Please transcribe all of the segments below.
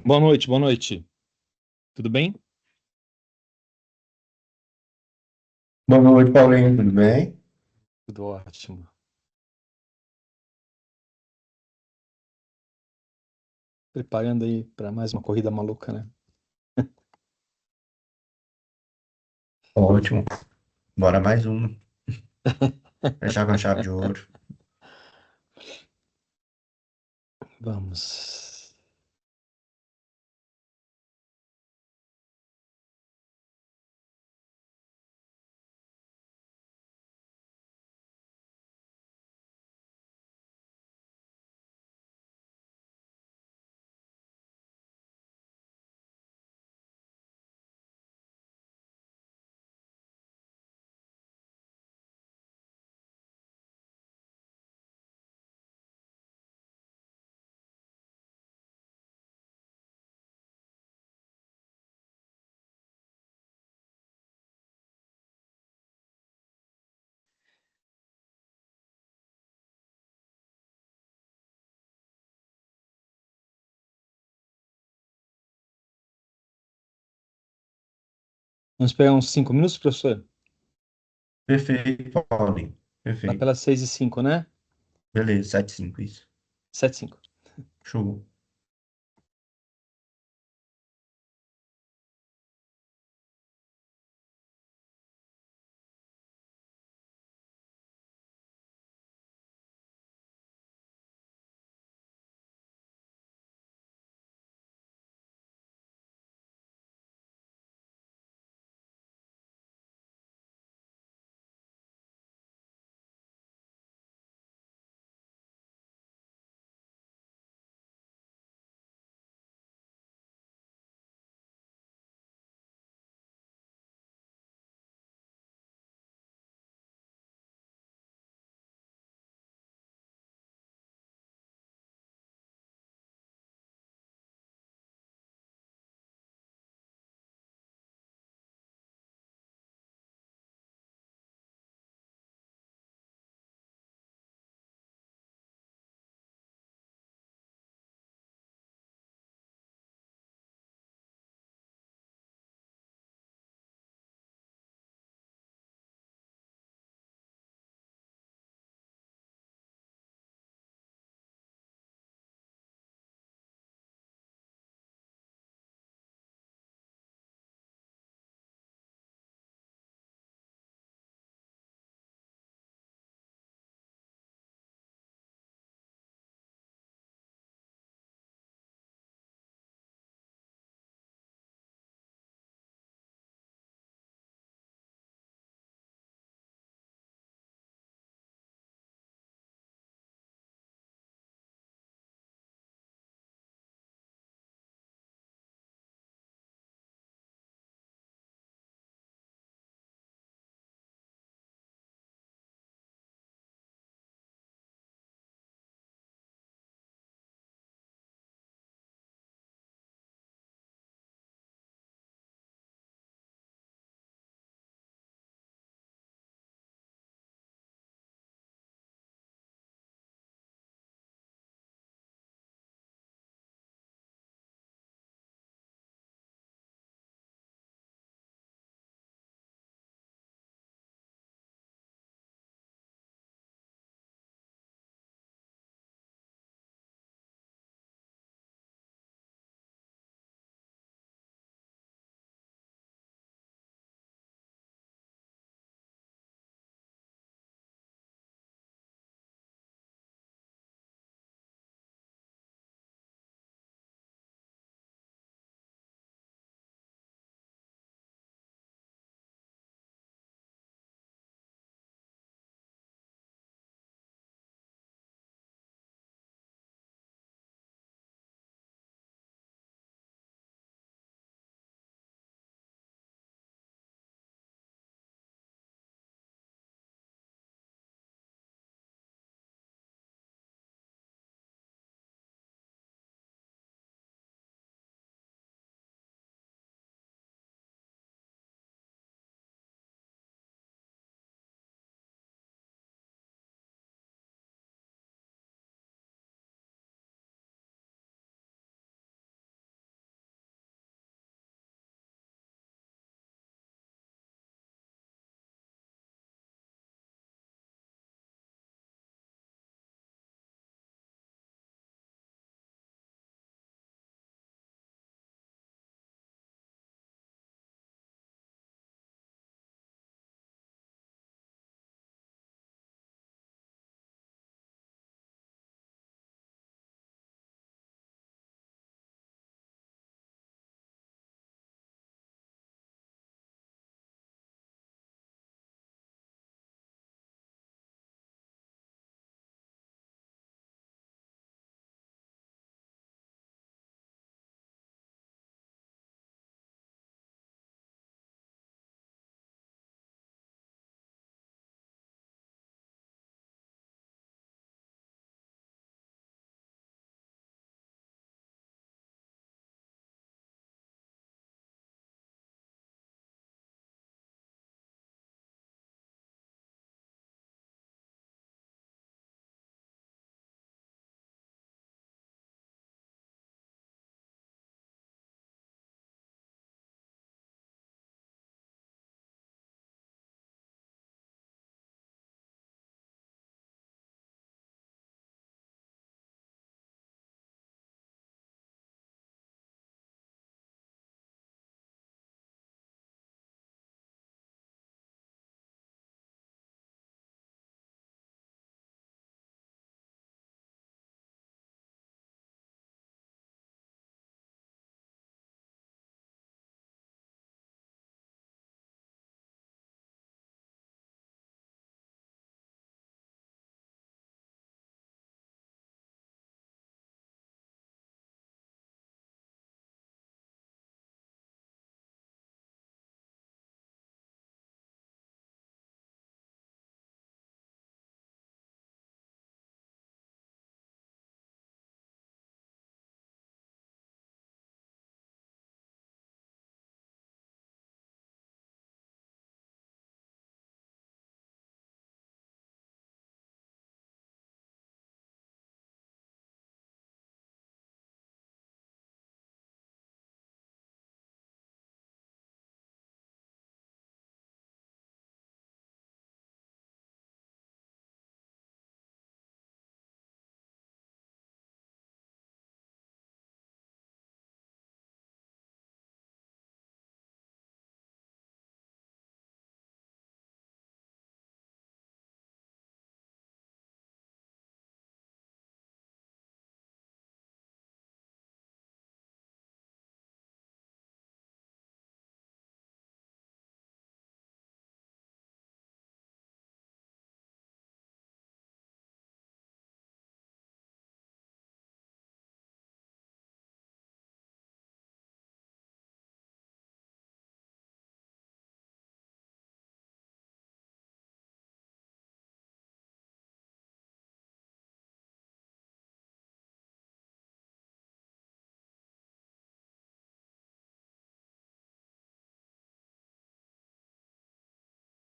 Boa noite, boa noite. Tudo bem? Boa noite, Paulinho, tudo bem? Tudo ótimo. Preparando aí para mais uma corrida maluca, né? Ótimo. Bora mais uma. Fechar com chave de ouro. Vamos. Vamos pegar uns 5 minutos, professor? Perfeito, Paulinho. Lá Perfeito. pelas 6:05, né? Beleza, 7-5 isso. 7:05. Show.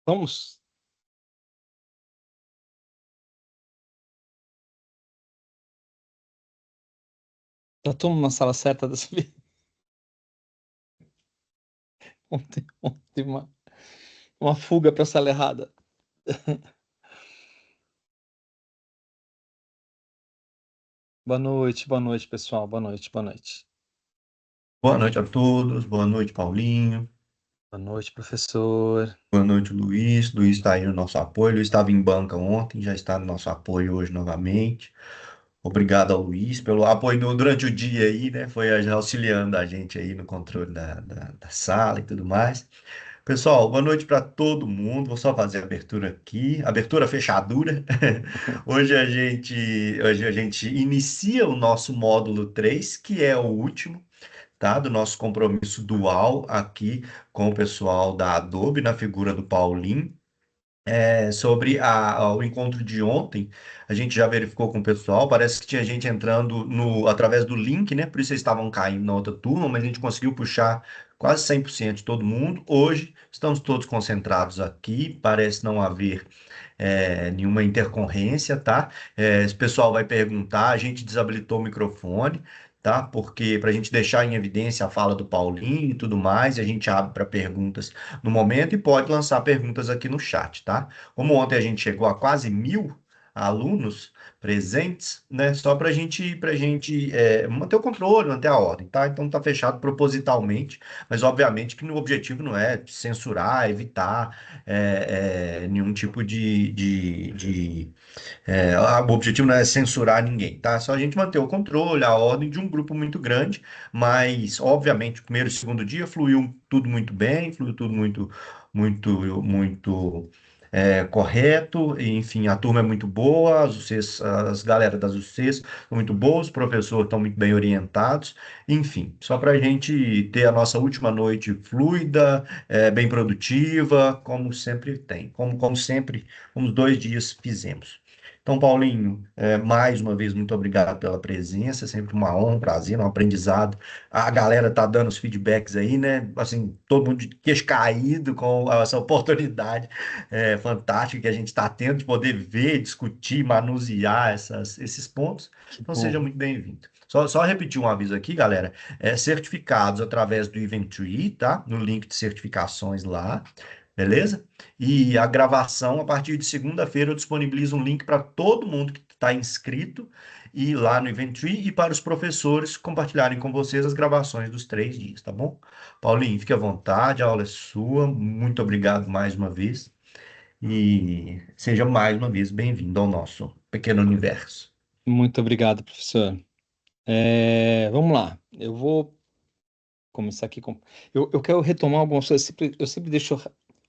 Vamos? Já estamos na sala certa dessa vez. Ontem uma fuga para a sala errada. Boa noite, pessoal. Boa noite, boa noite. Boa noite a todos. Boa noite, Paulinho. Boa noite, professor. Boa noite, Luiz. Luiz está aí no nosso apoio. Luiz estava em banca ontem, já está no nosso apoio hoje novamente. Obrigado ao Luiz pelo apoio durante o dia aí, né? Foi auxiliando a gente aí no controle da sala e tudo mais. Pessoal, boa noite para todo mundo. Vou só fazer a abertura aqui, abertura fechadura. Hoje a gente inicia o nosso módulo 3, que é o último, tá? Do nosso compromisso dual aqui com o pessoal da Adobe, na figura do Paulinho. Sobre o encontro de ontem, a gente já verificou com o pessoal, parece que tinha gente entrando através do link, né? Por isso eles estavam caindo na outra turma, mas a gente conseguiu puxar quase 100% de todo mundo. Hoje, estamos todos concentrados aqui, parece não haver nenhuma intercorrência, tá? Esse pessoal vai perguntar, a gente desabilitou o microfone, tá? Porque para a gente deixar em evidência a fala do Paulinho e tudo mais, e a gente abre para perguntas no momento e pode lançar perguntas aqui no chat, tá? Como ontem a gente chegou a quase 1.000 alunos presentes, né? Só para a gente manter o controle, manter a ordem, tá? Então tá fechado propositalmente, mas obviamente que o objetivo não é censurar, evitar nenhum tipo o objetivo não é censurar ninguém, tá? Só a gente manter o controle, a ordem de um grupo muito grande, mas, obviamente, o primeiro e o segundo dia fluiu tudo muito bem, fluiu tudo muito correto, e, enfim, a turma é muito boa, as galera das UCs são muito boas, os professores estão muito bem orientados, enfim, só para a gente ter a nossa última noite fluida, bem produtiva, como sempre tem, como sempre, uns 2 dias fizemos. Então, Paulinho, mais uma vez, muito obrigado pela presença, é sempre uma honra, um prazer, um aprendizado. A galera tá dando os feedbacks aí, né? Assim, todo mundo de queixo caído com essa oportunidade fantástica que a gente está tendo de poder ver, discutir, manusear esses pontos. Que Então, seja bom. muito bem-vindo. Só repetir um aviso aqui, galera. Certificados através do Eventbrite, tá? No link de certificações lá, beleza? E a gravação, a partir de segunda-feira, eu disponibilizo um link para todo mundo que está inscrito e lá no Eventbrite e para os professores compartilharem com vocês as gravações dos 3 dias, tá bom? Paulinho, fique à vontade, a aula é sua. Muito obrigado mais uma vez e seja mais uma vez bem-vindo ao nosso pequeno universo. Muito obrigado, professor. Vamos lá. Eu vou começar aqui com. Eu quero retomar algumas coisas. Eu sempre deixo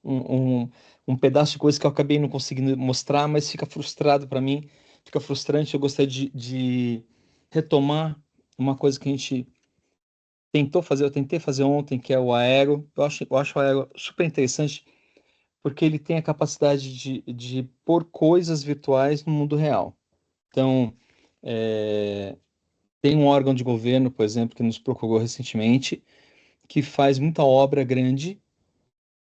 um pedaço de coisa que eu acabei não conseguindo mostrar, mas fica frustrado para mim, fica frustrante. Eu gostaria de retomar uma coisa que a gente tentou fazer, eu tentei fazer ontem, que é o Aero. Eu acho o Aero super interessante, porque ele tem a capacidade de pôr coisas virtuais no mundo real. Então, é, tem um órgão de governo, por exemplo, que nos procurou recentemente, que faz muita obra grande,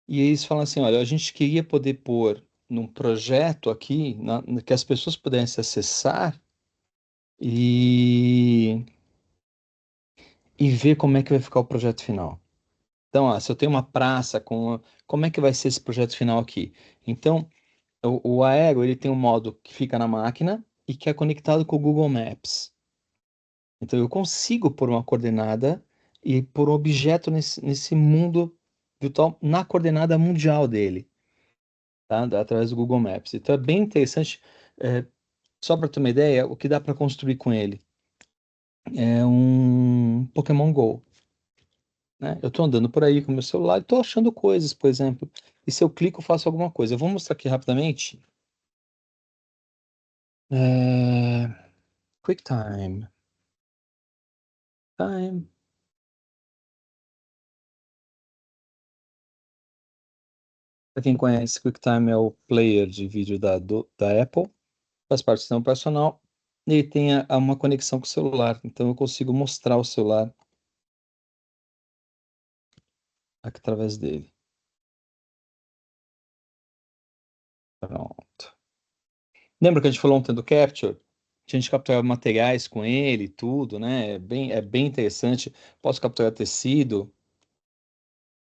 e eles falam assim: olha, a gente queria poder pôr num projeto aqui, que as pessoas pudessem acessar e, e ver como é que vai ficar o projeto final. Então, se eu tenho uma praça como é que vai ser esse projeto final aqui? Então, o Aero, ele tem um modo que fica na máquina e que é conectado com o Google Maps. Então, eu consigo pôr uma coordenada e pôr um objeto nesse mundo virtual na coordenada mundial dele, tá? Através do Google Maps. Então, é bem interessante. É, só para ter uma ideia, o que dá para construir com ele é um Pokémon Go, né? Eu estou andando por aí com meu celular e estou achando coisas, por exemplo. E se eu clico, eu faço alguma coisa. Eu vou mostrar aqui rapidamente. É... QuickTime. Time. Para quem conhece, QuickTime é o player de vídeo da Apple, faz parte do sistema operacional e ele tem uma conexão com o celular. Então eu consigo mostrar o celular aqui através dele. Lembra que a gente falou ontem do Capture? A gente capturava materiais com ele, tudo, né? É bem interessante. Posso capturar tecido?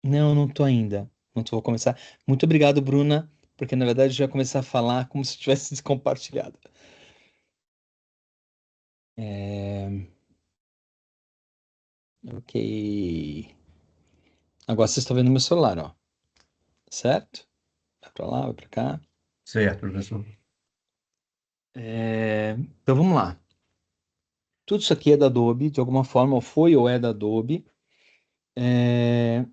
Não, não tô ainda. Não tô, vou começar. Muito obrigado, Bruna, porque na verdade eu já ia começar a falar como se tivesse compartilhado. É, ok. Agora vocês estão vendo meu celular, ó. Certo? Vai pra lá, vai pra cá. Certo, professor. Então vamos lá. Tudo isso aqui é da Adobe, de alguma forma, ou foi ou é da Adobe. É,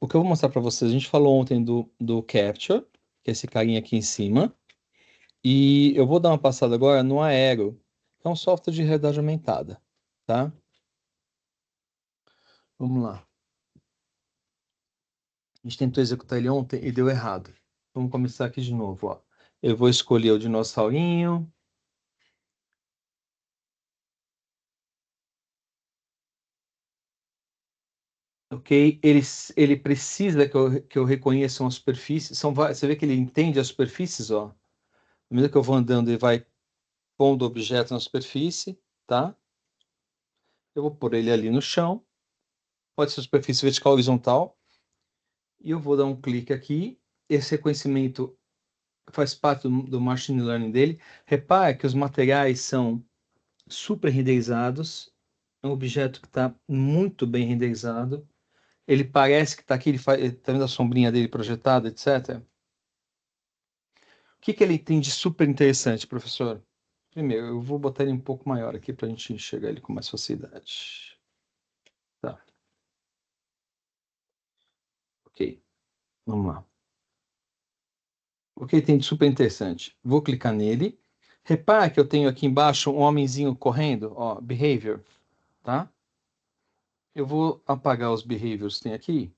O que eu vou mostrar para vocês, a gente falou ontem do Capture, que é esse carinha aqui em cima, e eu vou dar uma passada agora no Aero, que é um software de realidade aumentada, tá? Vamos lá. A gente tentou executar ele ontem e deu errado. Vamos começar aqui de novo, ó. Eu vou escolher o dinossaurinho. Ok, ele precisa que eu reconheça uma superfície. Você vê que ele entende as superfícies, ó. À medida que eu vou andando, ele vai pondo objeto na superfície, tá? Eu vou pôr ele ali no chão. Pode ser superfície vertical ou horizontal. E eu vou dar um clique aqui. Esse reconhecimento faz parte do machine learning dele. Repare que os materiais são super renderizados. É um objeto que está muito bem renderizado. Ele parece que está aqui, tá vendo a sombrinha dele projetada, etc. O que que ele tem de super interessante, professor? Primeiro, eu vou botar ele um pouco maior aqui para a gente enxergar ele com mais facilidade. Tá, ok. Vamos lá. O que ele tem de super interessante? Vou clicar nele. Repara que eu tenho aqui embaixo um homenzinho correndo, ó, behavior, tá? Eu vou apagar os behaviors que tem aqui.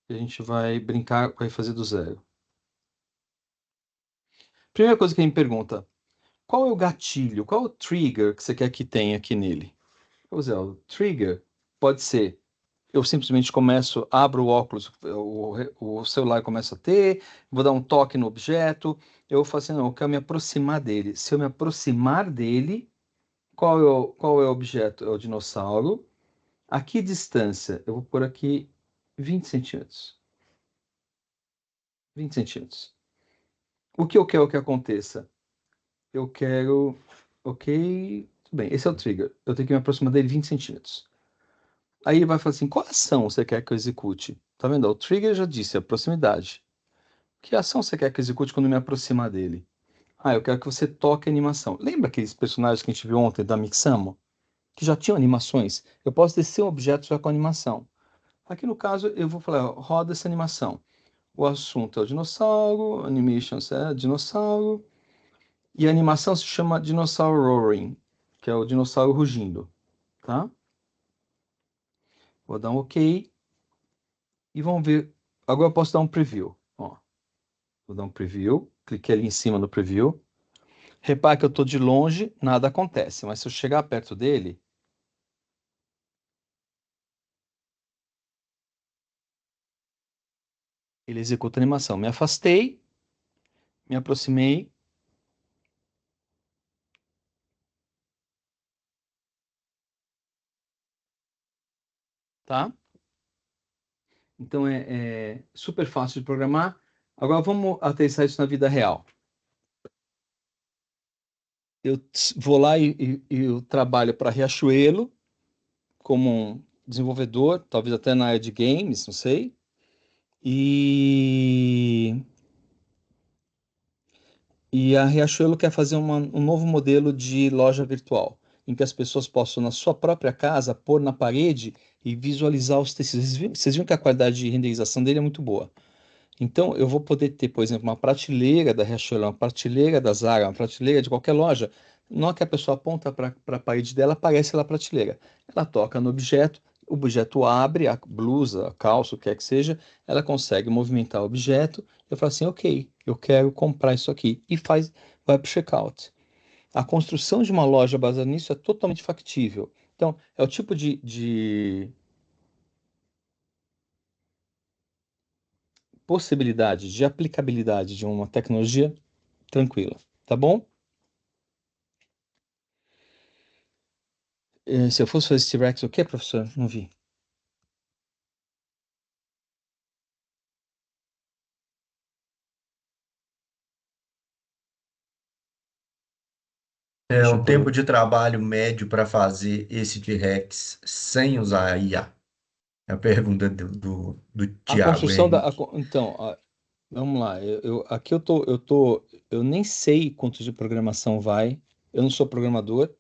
E a gente vai brincar, vai fazer do zero. Primeira coisa que ele me pergunta, qual é o gatilho, qual é o trigger que você quer que tenha aqui nele? Vou dizer, o trigger pode ser, eu simplesmente começo, abro o óculos, o celular começa a ter, vou dar um toque no objeto, eu vou falar assim, não, eu quero me aproximar dele. Se eu me aproximar dele, qual é o objeto? É o dinossauro. A que distância? Eu vou pôr aqui 20 centímetros. 20 centímetros. O que eu quero que aconteça? Eu quero. Ok. Tudo bem, esse é o trigger. Eu tenho que me aproximar dele 20 centímetros. Aí ele vai falar assim: qual ação você quer que eu execute? Tá vendo? O trigger já disse, a proximidade. Que ação você quer que eu execute quando eu me aproximar dele? Ah, eu quero que você toque a animação. Lembra aqueles personagens que a gente viu ontem da Mixamo? Que já tinham animações? Eu posso descer um objeto já com animação. Aqui no caso, eu vou falar, ó, roda essa animação. O assunto é o dinossauro, animations é dinossauro, e a animação se chama Dinossauro Roaring, que é o dinossauro rugindo, tá? Vou dar um OK e vamos ver. Agora eu posso dar um preview, ó. Vou dar um preview, cliquei ali em cima no preview. Repare que eu estou de longe, nada acontece, mas se eu chegar perto dele, ele executa a animação. Me afastei, me aproximei, tá? Então é super fácil de programar. Agora vamos aterrissar isso na vida real. Vou lá e eu trabalho para Riachuelo como um desenvolvedor, talvez até na área de games, não sei. E, e a Riachuelo quer fazer um novo modelo de loja virtual, em que as pessoas possam, na sua própria casa, pôr na parede e visualizar os tecidos. Vocês viram que a qualidade de renderização dele é muito boa. Então, eu vou poder ter, por exemplo, uma prateleira da Riachuelo, uma prateleira da Zara, uma prateleira de qualquer loja. Na hora que a pessoa aponta para a parede dela, aparece lá a prateleira. Ela toca no objeto, o objeto abre, a blusa, a calça, o que quer que seja, ela consegue movimentar o objeto. Eu falo assim, ok, eu quero comprar isso aqui. E vai para o checkout. A construção de uma loja baseada nisso é totalmente factível. Então, é o tipo de possibilidade, de aplicabilidade de uma tecnologia tranquila. Tá bom? Se eu fosse fazer T-Rex, o quê, professor? Não vi. É Deixa eu um pôr. tempo de trabalho médio para fazer esse T-Rex sem usar a IA? É a pergunta do A Tiago construção da. Henrique. Então, vamos lá. Aqui eu nem sei quanto de programação vai. Eu não sou programador.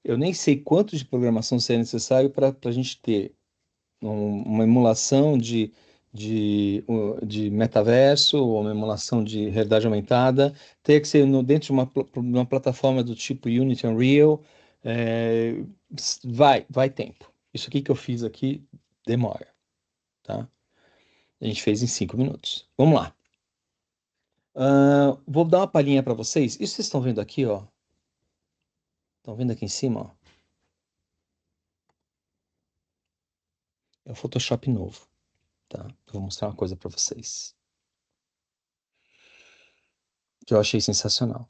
Eu nem sei quanto de programação seria necessário para a gente ter uma emulação de metaverso ou uma emulação de realidade aumentada. Teria que ser dentro de uma plataforma do tipo Unity Unreal. É, vai tempo. Isso aqui que eu fiz aqui demora, tá? A gente fez em 5 minutos. Vamos lá. Vou dar uma palhinha para vocês. Isso vocês estão vendo aqui, ó. Estão vendo aqui em cima, ó? É o Photoshop novo, tá? Eu vou mostrar uma coisa para vocês que eu achei sensacional.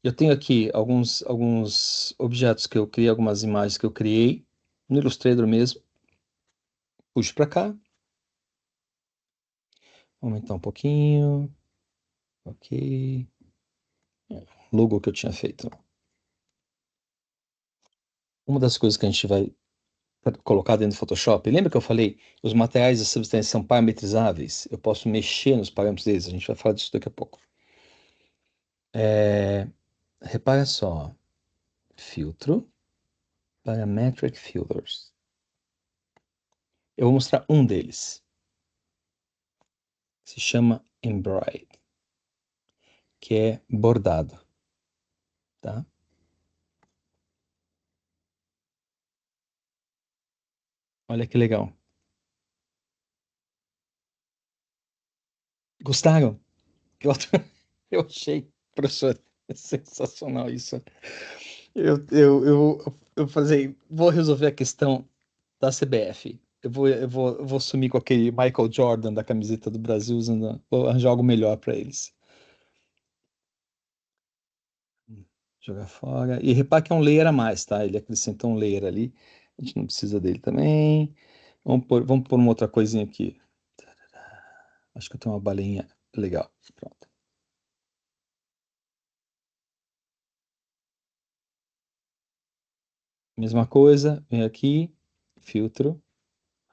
Eu tenho aqui alguns objetos que eu criei, algumas imagens que eu criei no Illustrator mesmo. Puxo para cá, aumentar um pouquinho, ok. Logo que eu tinha feito. Uma das coisas que a gente vai colocar dentro do Photoshop, lembra que eu falei, os materiais e as substâncias são parametrizáveis? Eu posso mexer nos parâmetros deles, a gente vai falar disso daqui a pouco. Repara só, filtro, parametric filters. Eu vou mostrar um deles. Se chama Embroid, que é bordado, tá? Olha que legal. Gostaram? Eu, eu achei, professor, sensacional isso. Eu falei, vou resolver a questão da CBF. Eu vou sumir com aquele Michael Jordan da camiseta do Brasil, vou arranjar algo melhor para eles. Jogar fora. E repara que é um layer a mais, tá? Ele acrescentou um layer ali. A gente não precisa dele também. Vamos pôr uma outra coisinha aqui. Acho que eu tenho uma baleinha legal. Pronto. Mesma coisa, vem aqui, filtro,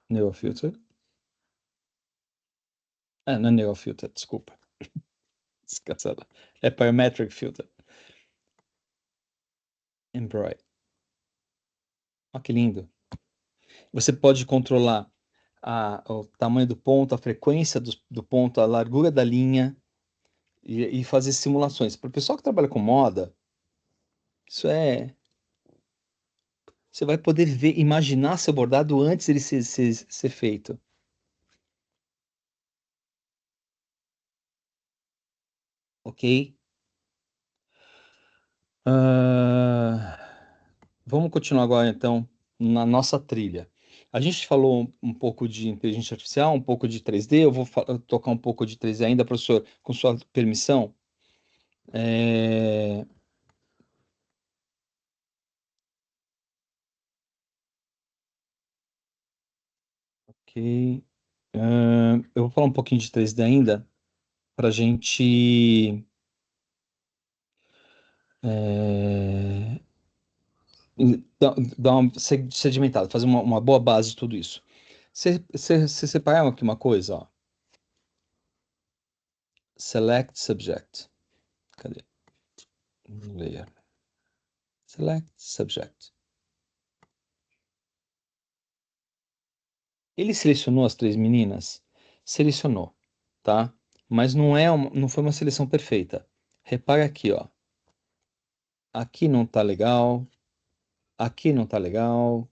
Neural Filter. Não é Neural Filter, desculpa. Descansada. É Parametric Filter. Embroid. Olha que lindo. Você pode controlar o tamanho do ponto, a frequência do ponto, a largura da linha e fazer simulações. Para o pessoal que trabalha com moda, isso é. Você vai poder ver, imaginar seu bordado antes ele ser feito. Ok? Ah, vamos continuar agora, então, na nossa trilha. A gente falou um pouco de inteligência artificial, um pouco de 3D. Eu vou tocar um pouco de 3D ainda, professor, com sua permissão. É, ok. Eu vou falar um pouquinho de 3D ainda, para a gente é, dar uma sedimentada, fazer uma boa base de tudo isso. Você separar aqui uma coisa, ó. Select subject. Cadê? Layer. Select subject. Ele selecionou as três meninas? Selecionou, tá? Mas não foi uma seleção perfeita. Repara aqui, ó. Aqui não tá legal. Aqui não tá legal.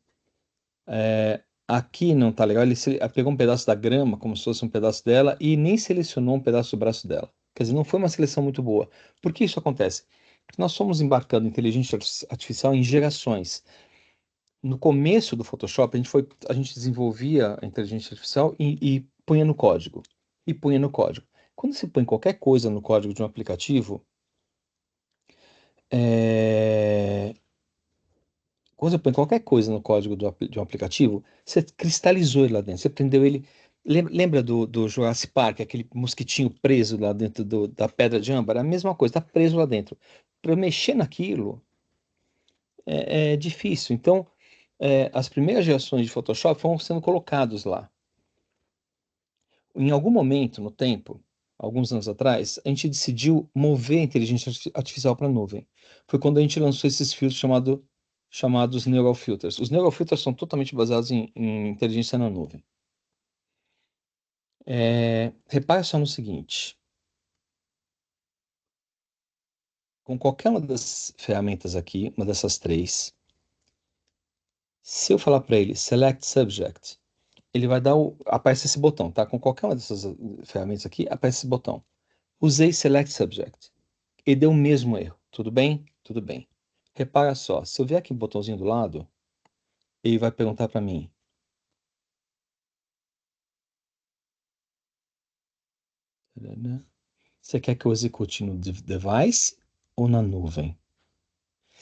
Aqui não tá legal. Ele pegou um pedaço da grama, como se fosse um pedaço dela, e nem selecionou um pedaço do braço dela. Quer dizer, não foi uma seleção muito boa. Por que isso acontece? Porque nós fomos embarcando inteligência artificial em gerações. No começo do Photoshop, a gente desenvolvia a inteligência artificial e punha no código. E punha no código. Quando você põe qualquer coisa no código de um aplicativo, É, Quando você põe qualquer coisa no código de um aplicativo, você cristalizou ele lá dentro, você prendeu ele. Lembra do Jurassic Park, aquele mosquitinho preso lá dentro da pedra de âmbar? É a mesma coisa, está preso lá dentro. Para eu mexer naquilo é difícil. Então, as primeiras gerações de Photoshop foram sendo colocados lá. Em algum momento no tempo, alguns anos atrás, a gente decidiu mover a inteligência artificial para a nuvem. Foi quando a gente lançou esses filtros chamados Neural Filters. Os Neural Filters são totalmente baseados em inteligência na nuvem. Repare só no seguinte: com qualquer uma das ferramentas aqui, uma dessas três, se eu falar para ele Select Subject, ele vai dar aparece esse botão, tá? Com qualquer uma dessas ferramentas aqui, aparece esse botão. Usei Select Subject e deu o mesmo erro. Tudo bem? Tudo bem. Repara só, se eu vier aqui no botãozinho do lado, ele vai perguntar para mim: você quer que eu execute no device ou na nuvem?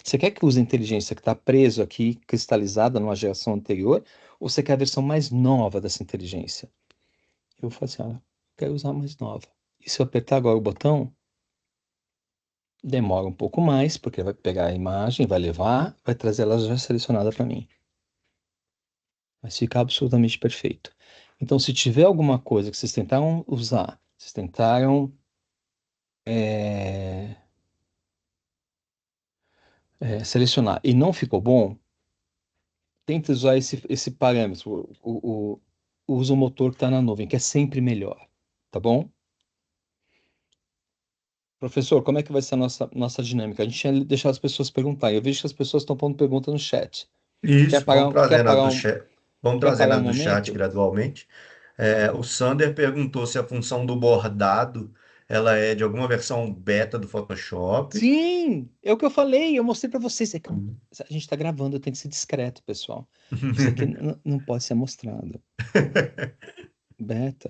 Você quer que eu use a inteligência que está preso aqui, cristalizada numa geração anterior, ou você quer a versão mais nova dessa inteligência? Eu vou falar assim: quero usar a mais nova. E se eu apertar agora o botão, demora um pouco mais, porque vai pegar a imagem, vai levar, vai trazer ela já selecionada para mim. Mas fica absolutamente perfeito. Então, se tiver alguma coisa que vocês tentaram usar, vocês tentaram é, selecionar e não ficou bom, tenta usar esse parâmetro, usa o motor que está na nuvem, que é sempre melhor, tá bom? Professor, como é que vai ser a nossa dinâmica? A gente tinha deixado as pessoas perguntarem. Eu vejo que as pessoas estão pondo pergunta no chat. Quer Isso, parar, quer parar um, vamos quer trazendo parar um as do chat momento? gradualmente. O Sander perguntou se a função do bordado ela é de alguma versão beta do Photoshop. Sim, é o que eu falei, eu mostrei para vocês. A gente está gravando, tem que ser discreto, pessoal. Isso aqui não pode ser mostrado. Beta.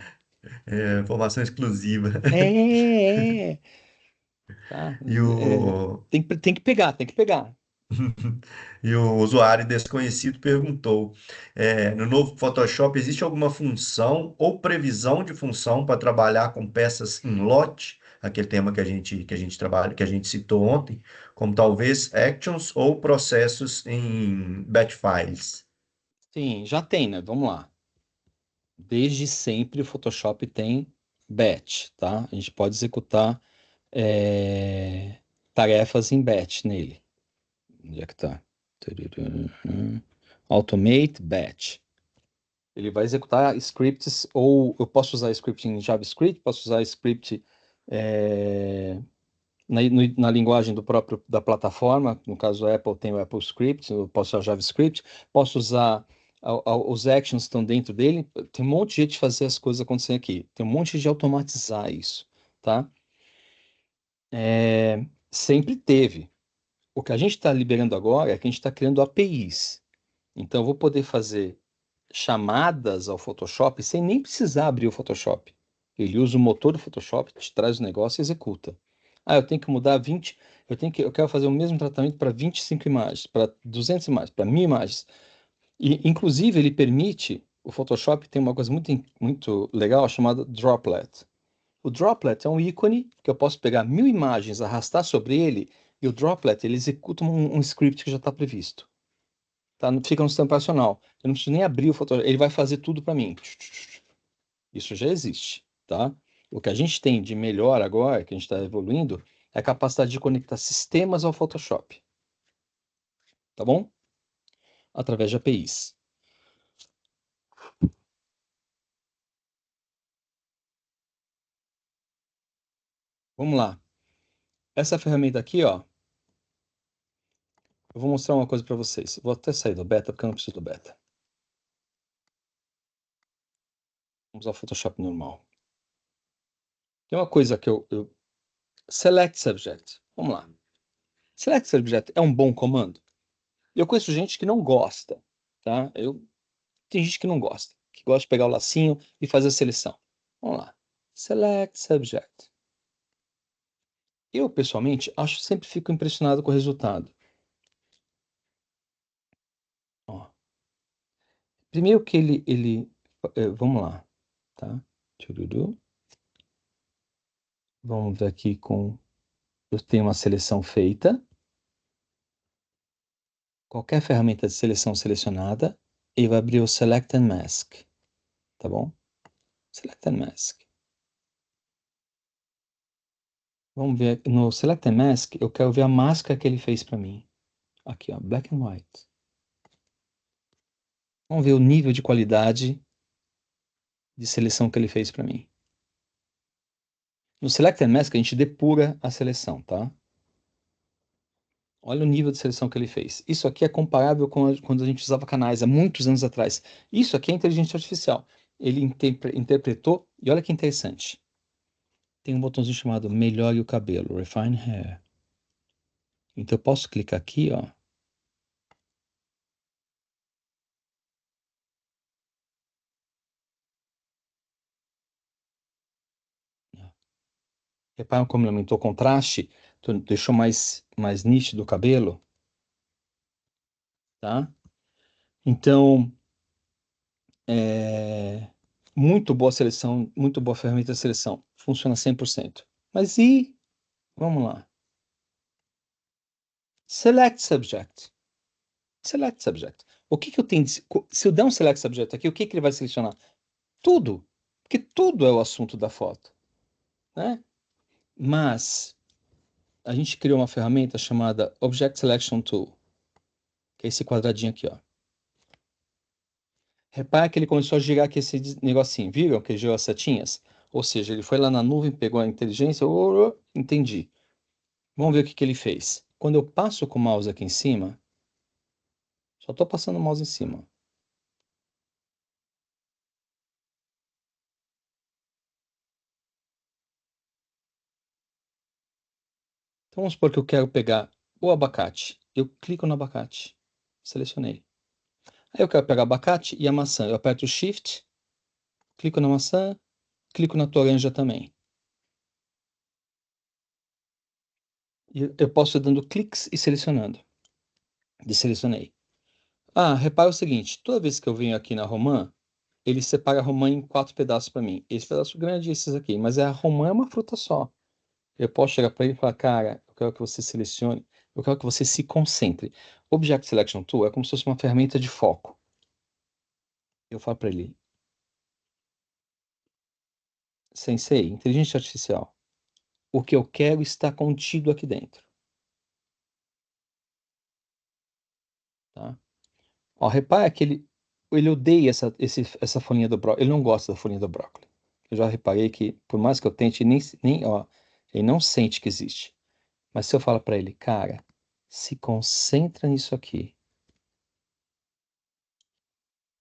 Informação exclusiva. É, tá. E o, Tem que pegar, tem que pegar. e o usuário desconhecido perguntou: no novo Photoshop existe alguma função ou previsão de função para trabalhar com peças em lote? Aquele tema que a gente trabalha, que a gente citou ontem, como talvez actions ou processos em batch files. Sim, já tem, né? Vamos lá. Desde sempre o Photoshop tem batch, tá? A gente pode executar é, tarefas em batch nele. Onde é que tá? Automate batch. Ele vai executar scripts, ou eu posso usar script em JavaScript, posso usar script é, na linguagem da plataforma, no caso a Apple tem o Apple Script, eu posso usar JavaScript, posso usar os actions que estão dentro dele, tem um monte de jeito de fazer as coisas acontecerem aqui, tem um monte de automatizar isso, tá? Sempre teve. O que a gente está liberando agora é que a gente está criando APIs. Então, eu vou poder fazer chamadas ao Photoshop sem nem precisar abrir o Photoshop. Ele usa o motor do Photoshop, te traz o negócio e executa. Eu tenho que mudar 20, eu quero fazer o mesmo tratamento para 25 imagens, para 200 imagens, para 1000 imagens. E, inclusive, ele permite, o Photoshop tem uma coisa muito legal chamada Droplet. O Droplet é um ícone que eu posso pegar 1000 imagens, arrastar sobre ele, e o Droplet ele executa um script que já está previsto. Tá? Fica no sistema operacional. Eu não preciso nem abrir o Photoshop, ele vai fazer tudo para mim. Isso já existe, tá? O que a gente tem de melhor agora, que a gente está evoluindo, é a capacidade de conectar sistemas ao Photoshop, tá bom? Através de APIs. Vamos lá. Essa ferramenta aqui, ó, eu vou mostrar uma coisa para vocês. Vou até sair do beta, porque eu não preciso do beta. Vamos usar o Photoshop normal. Tem uma coisa que Select Subject. Vamos lá. Select Subject é um bom comando? Eu conheço gente que não gosta, tá? Tem gente que gosta de pegar o lacinho e fazer a seleção. Vamos lá. Select Subject. Eu, pessoalmente, sempre fico impressionado com o resultado. Ó, primeiro que vamos lá, tá? Tchururu. Vamos ver aqui eu tenho uma seleção feita, qualquer ferramenta de seleção selecionada, e vai abrir o Select and Mask, tá bom? Select and Mask. Vamos ver, no Select and Mask, eu quero ver a máscara que ele fez para mim. Aqui, ó, Black and White. Vamos ver o nível de qualidade de seleção que ele fez para mim. No Select and Mask, a gente depura a seleção, tá? Olha o nível de seleção que ele fez. Isso aqui é comparável com quando a gente usava canais há muitos anos atrás. Isso aqui é inteligência artificial. Ele interpretou, e olha que interessante. Tem um botãozinho chamado Melhore o cabelo, Refine Hair. Então eu posso clicar aqui, ó. Repara como ele aumentou o contraste, deixou mais nítido o cabelo, tá? Então, muito boa seleção, muito boa ferramenta de seleção. Funciona 100%. Mas vamos lá. Select Subject. Select Subject. O que eu tenho se eu der um Select Subject aqui, o que ele vai selecionar? Tudo. Porque tudo é o assunto da foto, né? Mas a gente criou uma ferramenta chamada Object Selection Tool, que é esse quadradinho aqui, ó. Repara que ele começou a girar aqui esse negocinho, viram que ele girou as setinhas? Ou seja, ele foi lá na nuvem, pegou a inteligência, entendi. Vamos ver o que ele fez. Quando eu passo com o mouse aqui em cima, só estou passando o mouse em cima. Então vamos supor que eu quero pegar o abacate. Eu clico no abacate, selecionei. Aí eu quero pegar o abacate e a maçã. Eu aperto o Shift, clico na maçã, clico na toranja também. E eu posso ir dando cliques e selecionando. Deselecionei. Ah, repara o seguinte, toda vez que eu venho aqui na romã, ele separa a romã em 4 pedaços para mim. Esse pedaço grande e esses aqui. Mas a romã é uma fruta só. Eu posso chegar para ele e falar, cara, eu quero que você selecione, eu quero que você se concentre. Object Selection Tool é como se fosse uma ferramenta de foco. Eu falo para ele, Sensei, inteligência artificial, o que eu quero está contido aqui dentro. Tá? Ó, repara que ele odeia essa folhinha do brócolis. Ele não gosta da folhinha do brócolis. Eu já reparei que, por mais que eu tente, ó, ele não sente que existe. Mas se eu falar para ele, cara, se concentra nisso aqui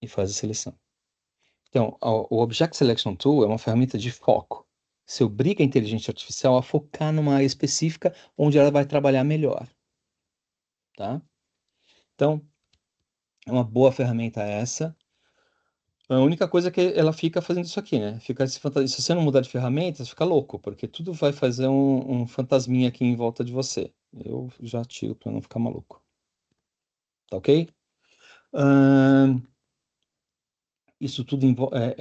e faz a seleção. Então, o Object Selection Tool é uma ferramenta de foco. Você obriga a inteligência artificial a focar numa área específica onde ela vai trabalhar melhor, tá? Então, é uma boa ferramenta essa. A única coisa é que ela fica fazendo isso aqui, né? Fica se você não mudar de ferramentas, fica louco, porque tudo vai fazer um fantasminha aqui em volta de você. Eu já tiro para não ficar maluco. Tá ok? Ahn, isso tudo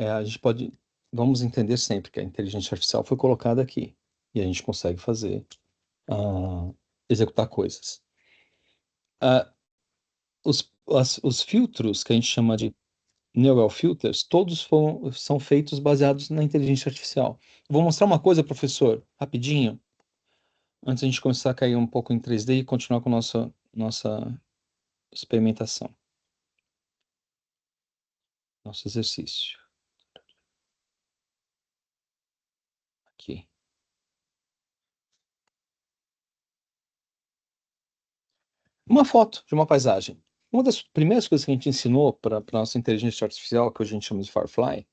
a gente pode. Vamos entender sempre que a inteligência artificial foi colocada aqui. E a gente consegue executar coisas. Ah, os filtros que a gente chama de neural filters, todos são feitos baseados na inteligência artificial. Vou mostrar uma coisa, professor, rapidinho, antes de a gente começar a cair um pouco em 3D e continuar com a nossa experimentação, nosso exercício. Aqui. Uma foto de uma paisagem. Uma das primeiras coisas que a gente ensinou para a nossa inteligência artificial, que a gente chama de Firefly,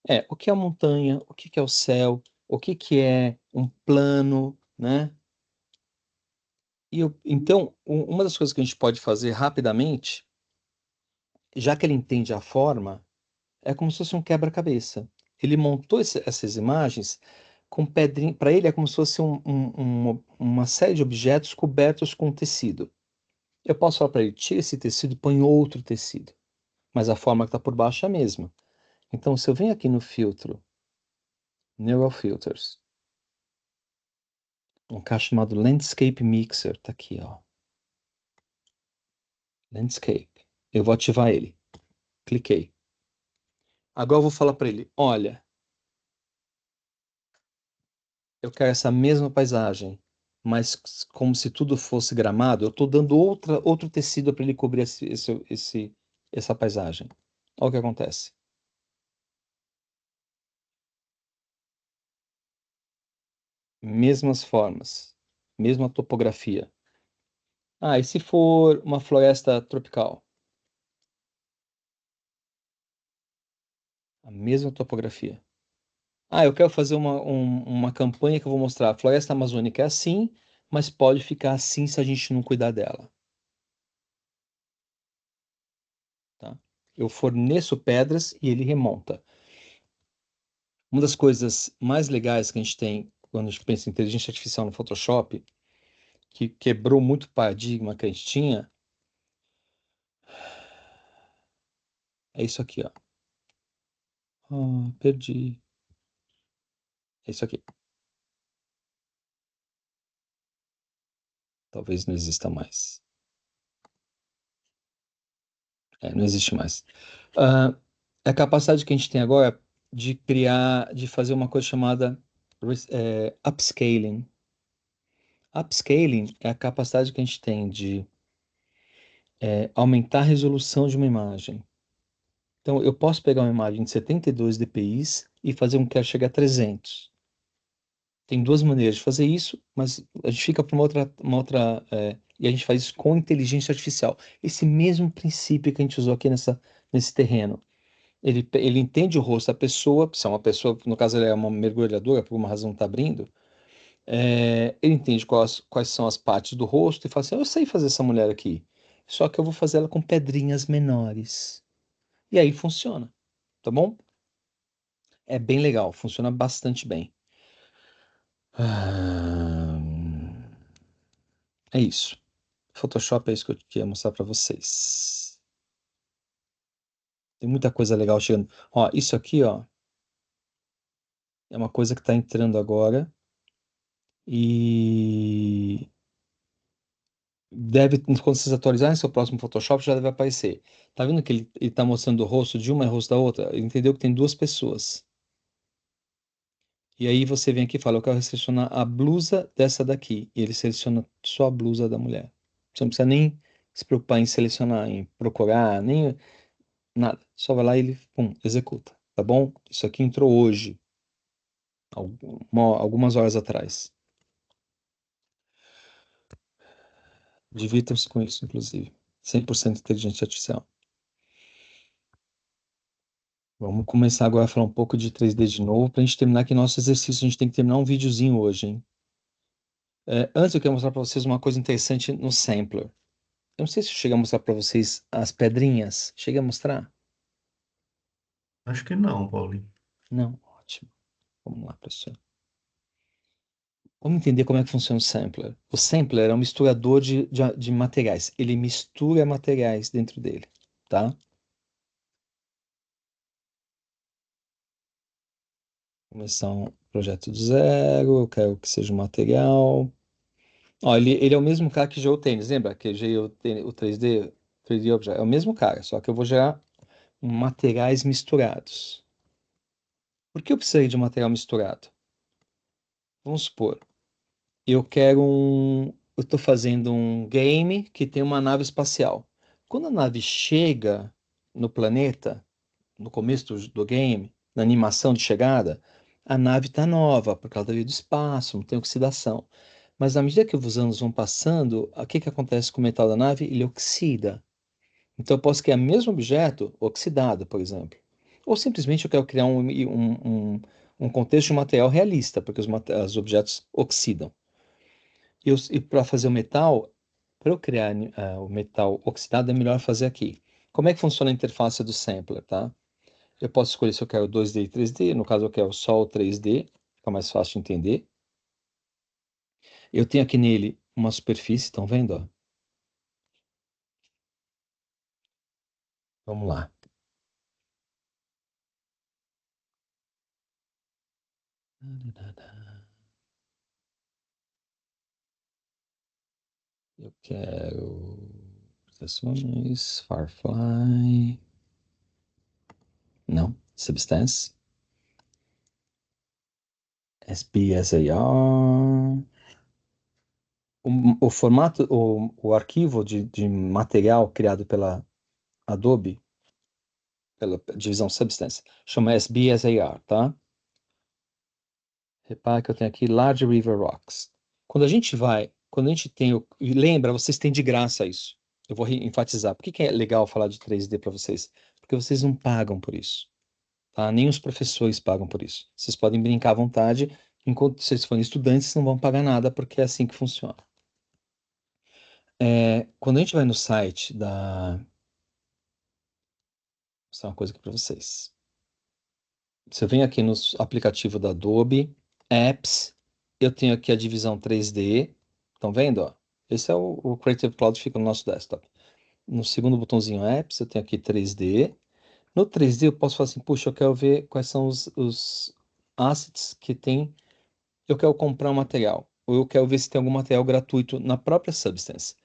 é o que é a montanha, o que é o céu, o que é um plano, né? Então, uma das coisas que a gente pode fazer rapidamente, já que ele entende a forma, é como se fosse um quebra-cabeça. Ele montou essas imagens com pedrinha. Para ele é como se fosse uma série de objetos cobertos com tecido. Eu posso falar para ele, tira esse tecido, põe outro tecido. Mas a forma que está por baixo é a mesma. Então, se eu venho aqui no filtro, Neural Filters, um cara chamado Landscape Mixer, tá aqui, ó. Landscape. Eu vou ativar ele. Cliquei. Agora eu vou falar para ele, olha, eu quero essa mesma paisagem, mas como se tudo fosse gramado, eu estou dando outro tecido para ele cobrir essa paisagem. Olha o que acontece. Mesmas formas, mesma topografia. Ah, e se for uma floresta tropical? A mesma topografia. Ah, eu quero fazer uma campanha que eu vou mostrar. A floresta amazônica é assim, mas pode ficar assim se a gente não cuidar dela. Tá? Eu forneço pedras e ele remonta. Uma das coisas mais legais que a gente tem quando a gente pensa em inteligência artificial no Photoshop, que quebrou muito o paradigma que a gente tinha, é isso aqui, ó. Ah, perdi. É isso aqui. Talvez não exista mais. É, não existe mais. Ah, a capacidade que a gente tem agora de criar, de fazer uma coisa chamada upscaling. Upscaling é a capacidade que a gente tem de aumentar a resolução de uma imagem. Então, eu posso pegar uma imagem de 72 dpi e fazer um que quero chegar a 300. Tem duas maneiras de fazer isso, mas a gente fica para e a gente faz isso com inteligência artificial. Esse mesmo princípio que a gente usou aqui nesse terreno. Ele entende o rosto da pessoa, se é uma pessoa, no caso ela é uma mergulhadora, por alguma razão está abrindo, ele entende quais são as partes do rosto e fala assim, eu sei fazer essa mulher aqui, só que eu vou fazer ela com pedrinhas menores. E aí funciona, tá bom? É bem legal, funciona bastante bem. Ah, é isso. Photoshop é isso que eu queria mostrar para vocês. Tem muita coisa legal chegando. Ó, isso aqui, ó, é uma coisa que está entrando agora e deve, quando vocês atualizarem seu próximo Photoshop, já deve aparecer. Tá vendo que ele tá mostrando o rosto de uma e o rosto da outra? Ele entendeu que tem duas pessoas. E aí você vem aqui e fala, eu quero selecionar a blusa dessa daqui. E ele seleciona só a blusa da mulher. Você não precisa nem se preocupar em selecionar, em procurar, nem nada. Só vai lá e ele, pum, executa. Tá bom? Isso aqui entrou hoje, algumas horas atrás. Divirtam-se com isso, inclusive. 100% inteligência artificial. Vamos começar agora a falar um pouco de 3D de novo, para a gente terminar aqui nosso exercício. A gente tem que terminar um videozinho hoje, hein? Antes eu quero mostrar para vocês uma coisa interessante no Sampler. Eu não sei se eu cheguei a mostrar para vocês as pedrinhas. Cheguei a mostrar? Acho que não, Paulinho. Não? Ótimo. Vamos lá, pessoal. Vamos entender como é que funciona o Sampler. O Sampler é um misturador de materiais. Ele mistura materiais dentro dele, tá? Começar um projeto do zero, eu quero que seja um material. Ó, ele é o mesmo cara que gerou o tênis, lembra? Que gerou o 3D Object. É o mesmo cara, só que eu vou gerar materiais misturados. Por que eu precisaria de um material misturado? Vamos supor, eu estou fazendo um game que tem uma nave espacial. Quando a nave chega no planeta, no começo do game, na animação de chegada, a nave está nova, porque ela está vindo do espaço, não tem oxidação. Mas à medida que os anos vão passando, o que que acontece com o metal da nave? Ele oxida. Então eu posso criar o mesmo objeto oxidado, por exemplo. Ou simplesmente eu quero criar um contexto de material realista, porque os objetos oxidam. E para fazer o metal, para eu criar o metal oxidado, é melhor fazer aqui. Como é que funciona a interface do sampler, tá? Eu posso escolher se eu quero 2D e 3D, no caso eu quero só o 3D, ficar mais fácil de entender. Eu tenho aqui nele uma superfície, estão vendo? Ó? Vamos lá. Eu quero proteções, Firefly. Não, Substance. SBSAR. O formato, o arquivo de material criado pela Adobe, pela divisão Substance, chama SBSAR, tá? Repara que eu tenho aqui Large River Rocks. Quando a gente tem, e lembra, vocês têm de graça isso. Eu vou enfatizar. Por que que é legal falar de 3D para vocês? Porque vocês não pagam por isso, tá? Nem os professores pagam por isso. Vocês podem brincar à vontade, enquanto vocês forem estudantes, não vão pagar nada, porque é assim que funciona. Quando a gente vai no site da... Vou mostrar uma coisa aqui para vocês. Você vem aqui no aplicativo da Adobe, Apps, eu tenho aqui a divisão 3D, estão vendo? Ó? Esse é o Creative Cloud, fica no nosso desktop. No segundo botãozinho Apps, eu tenho aqui 3D. No 3D eu posso falar assim, puxa, eu quero ver quais são os assets que tem, eu quero comprar um material, ou eu quero ver se tem algum material gratuito na própria Substance.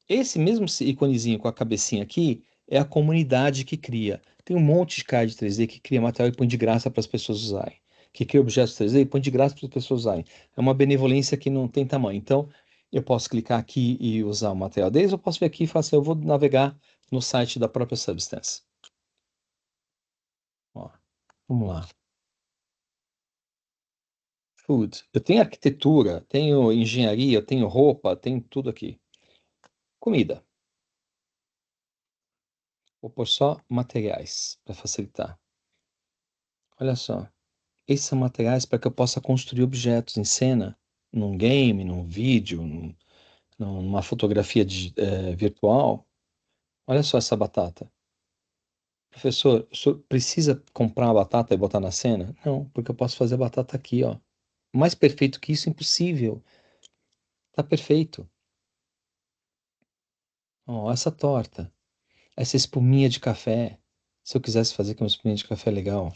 Esse mesmo íconezinho com a cabecinha aqui é a comunidade que cria. Tem um monte de cara de 3D que cria material e põe de graça para as pessoas usarem. Que cria objetos 3D e põe de graça para as pessoas usarem. É uma benevolência que não tem tamanho. Então, eu posso clicar aqui e usar o material deles, eu posso vir aqui e falar assim, eu vou navegar no site da própria Substance. Ó, vamos lá. Food. Eu tenho arquitetura, tenho engenharia, eu tenho roupa, tenho tudo aqui. Comida. Vou pôr só materiais para facilitar. Olha só. Esses são materiais para que eu possa construir objetos em cena, num game, num vídeo, numa fotografia virtual. Olha só essa batata. Professor, o senhor precisa comprar uma batata e botar na cena? Não, porque eu posso fazer a batata aqui, ó. Mais perfeito que isso, impossível. Tá perfeito. Ó, essa torta, essa espuminha de café. Se eu quisesse fazer com uma espuminha de café legal,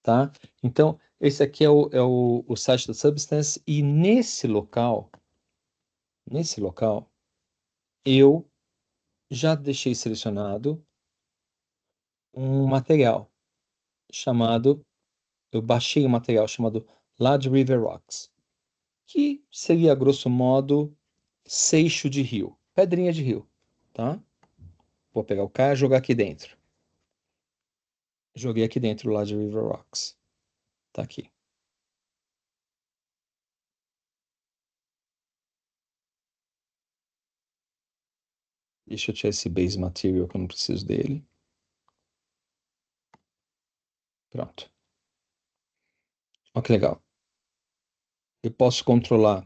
tá? Então, esse aqui é o site da Substance e nesse local, eu já deixei selecionado um material chamado, eu baixei um material chamado Large River Rocks, que seria, grosso modo, seixo de rio, pedrinha de rio, tá? Vou pegar o cara e jogar aqui dentro. Joguei aqui dentro o Large River Rocks. Tá aqui. Deixa eu tirar esse base material que eu não preciso dele. Pronto. Olha que legal. Eu posso controlar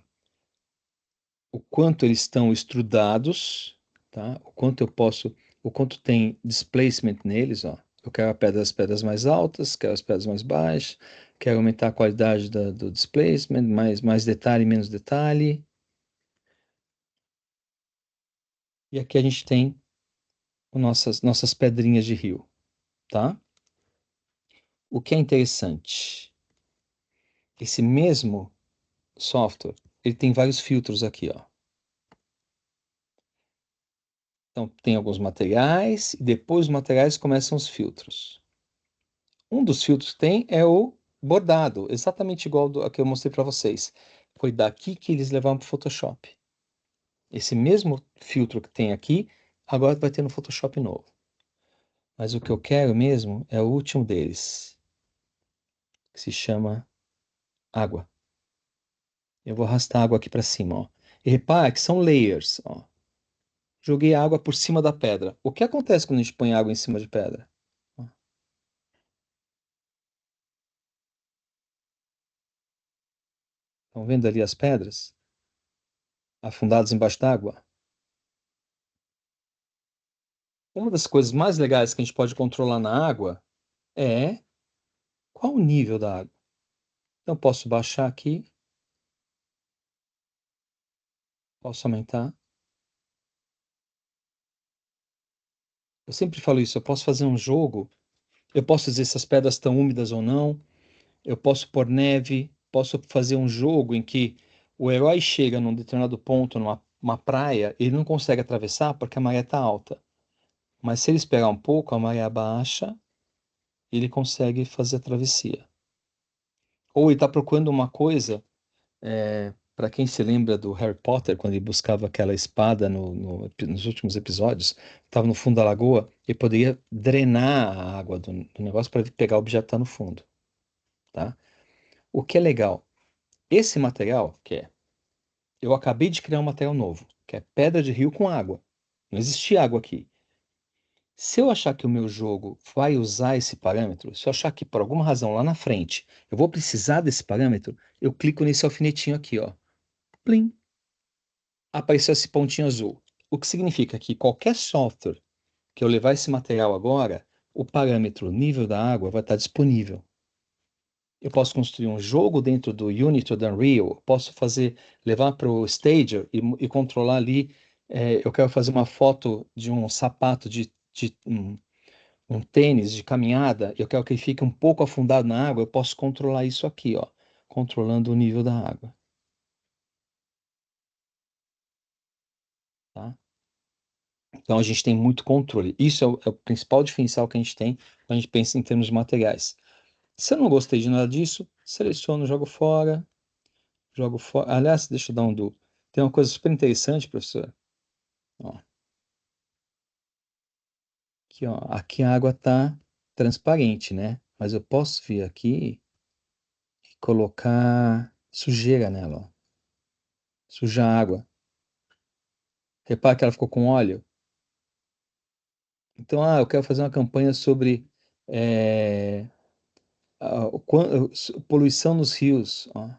o quanto eles estão estrudados, tá? O quanto tem displacement neles, ó. Eu quero as pedras mais altas, quero as pedras mais baixas, quero aumentar a qualidade do displacement, mais detalhe, menos detalhe. E aqui a gente tem nossas pedrinhas de rio, tá? O que é interessante, esse mesmo software, ele tem vários filtros aqui, ó. Então, tem alguns materiais, e depois dos materiais começam os filtros. Um dos filtros que tem é o bordado, exatamente igual ao que eu mostrei para vocês. Foi daqui que eles levaram para o Photoshop. Esse mesmo filtro que tem aqui, agora vai ter no Photoshop novo. Mas o que eu quero mesmo é o último deles, que se chama água. Eu vou arrastar a água aqui para cima, ó. E repare que são layers, ó. Joguei água por cima da pedra. O que acontece quando a gente põe água em cima de pedra? Ó, estão vendo ali as pedras afundadas embaixo d'água? Uma das coisas mais legais que a gente pode controlar na água é qual o nível da água. Então, posso baixar aqui, posso aumentar. Eu sempre falo isso, eu posso fazer um jogo, eu posso dizer se as pedras estão úmidas ou não, eu posso pôr neve, posso fazer um jogo em que o herói chega num determinado ponto, numa uma praia, ele não consegue atravessar porque a maré está alta. Mas se ele esperar um pouco, a maré baixa e ele consegue fazer a travessia. Ou ele está procurando uma coisa, para quem se lembra do Harry Potter, quando ele buscava aquela espada nos últimos episódios, estava no fundo da lagoa, ele poderia drenar a água do negócio para pegar o objeto que está no fundo, tá? O que é legal, esse material, eu acabei de criar um material novo, que é pedra de rio com água. Não existia água aqui. Se eu achar que o meu jogo vai usar esse parâmetro, se eu achar que por alguma razão lá na frente eu vou precisar desse parâmetro, eu clico nesse alfinetinho aqui, ó. Plim, apareceu esse pontinho azul. O que significa que qualquer software que eu levar esse material agora, o parâmetro nível da água vai estar disponível. Eu posso construir um jogo dentro do Unity ou do Unreal, eu posso levar para o Stadia e controlar ali. Eu quero fazer uma foto de um sapato um tênis de caminhada, eu quero que ele fique um pouco afundado na água, eu posso controlar isso aqui, ó, controlando o nível da água, tá? Então a gente tem muito controle. Isso é o principal diferencial que a gente tem quando a gente pensa em termos de materiais. Se eu não gostei de nada disso, seleciono, jogo fora, jogo fora. Aliás, deixa eu dar um do. Tem uma coisa super interessante, professor. Ó, aqui, ó, aqui a água tá transparente, né? Mas eu posso vir aqui e colocar sujeira nela, ó. Sujar a água. Repara que ela ficou com óleo. Então, eu quero fazer uma campanha sobre é, poluição nos rios. Ó.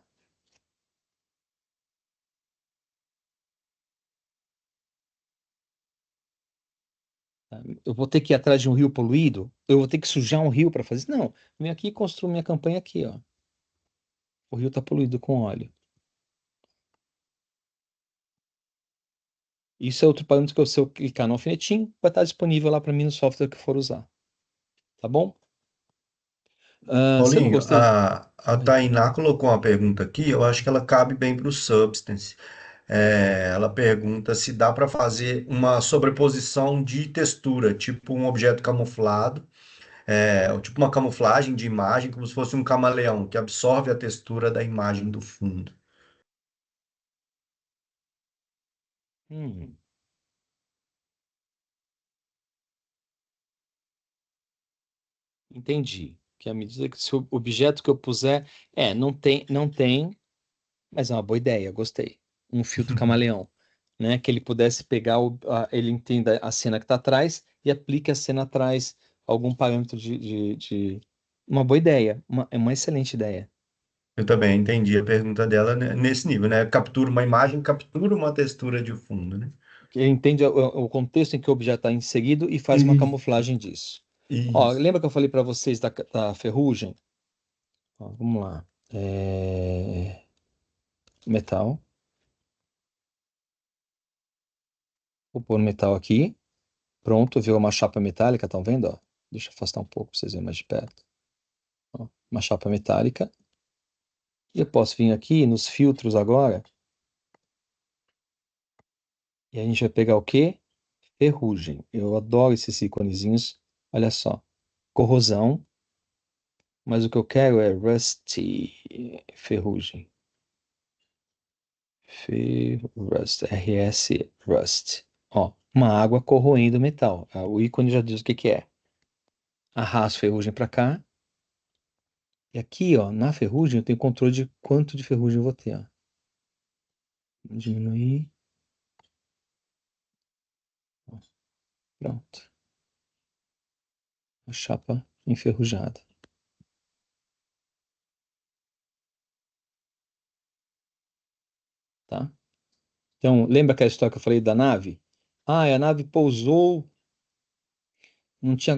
Eu vou ter que ir atrás de um rio poluído? Eu vou ter que sujar um rio para fazer isso? Não, vem aqui e construo minha campanha aqui, ó. O rio está poluído com óleo. Isso é outro parâmetro que se eu clicar no alfinetinho, vai estar disponível lá para mim no software que for usar. Tá bom? Se eu não Paulinho, gostei. a Oi. Tainá colocou uma pergunta aqui, eu acho que ela cabe bem para o Substance. Ela pergunta se dá para fazer uma sobreposição de textura, tipo um objeto camuflado, ou tipo uma camuflagem de imagem, como se fosse um camaleão, que absorve a textura da imagem do fundo. Hum, entendi. Que à medida que se o objeto que eu puser. Não tem. Mas é uma boa ideia, gostei. Um filtro camaleão, né? Que ele pudesse pegar, ele entenda a cena que está atrás e aplique a cena atrás algum parâmetro Uma boa ideia, é uma excelente ideia. Eu também entendi a pergunta dela nesse nível, né? Captura uma imagem, captura uma textura de fundo, né? Ele entende o contexto em que o objeto está inserido e faz uma Isso, camuflagem disso. Ó, isso. lembra que eu falei para vocês da ferrugem? Ó, vamos lá. Metal. Vou pôr metal aqui. Pronto, virou uma chapa metálica, estão vendo? Ó? Deixa eu afastar um pouco para vocês verem mais de perto. Ó, uma chapa metálica. E eu posso vir aqui nos filtros agora, e a gente vai pegar o quê? Ferrugem. Eu adoro esses íconezinhos. Olha só. Corrosão, mas o que eu quero é rusty. Ferrugem. Rust. RS Rust. Ó, uma água corroendo metal. O ícone já diz o que que é. Arrasto ferrugem para cá. E aqui, ó, na ferrugem, eu tenho controle de quanto de ferrugem eu vou ter, ó. Diminuir. Ó, pronto. A chapa enferrujada, tá? Então, lembra aquela história que eu falei da nave? Ah, a nave pousou, não tinha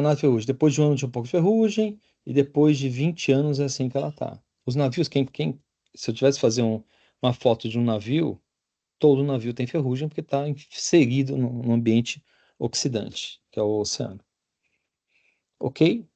nada de ferrugem. Depois de um ano tinha um pouco de ferrugem, e depois de 20 anos é assim que ela tá. Os navios, se eu tivesse que fazer uma foto de um navio, todo navio tem ferrugem porque está inserido num ambiente oxidante, que é o oceano. Ok?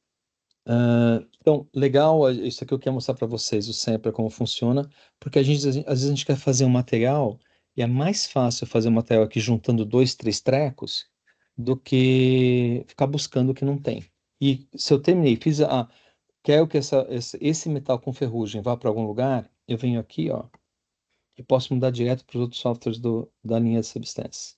Então, legal, isso aqui eu quero mostrar para vocês, o sampler, como funciona, porque às vezes a gente quer fazer um material e é mais fácil fazer um material aqui juntando dois, três trecos do que ficar buscando o que não tem. E se eu terminei, quero que esse metal com ferrugem vá para algum lugar, eu venho aqui, ó, e posso mudar direto para os outros softwares da linha de Substance.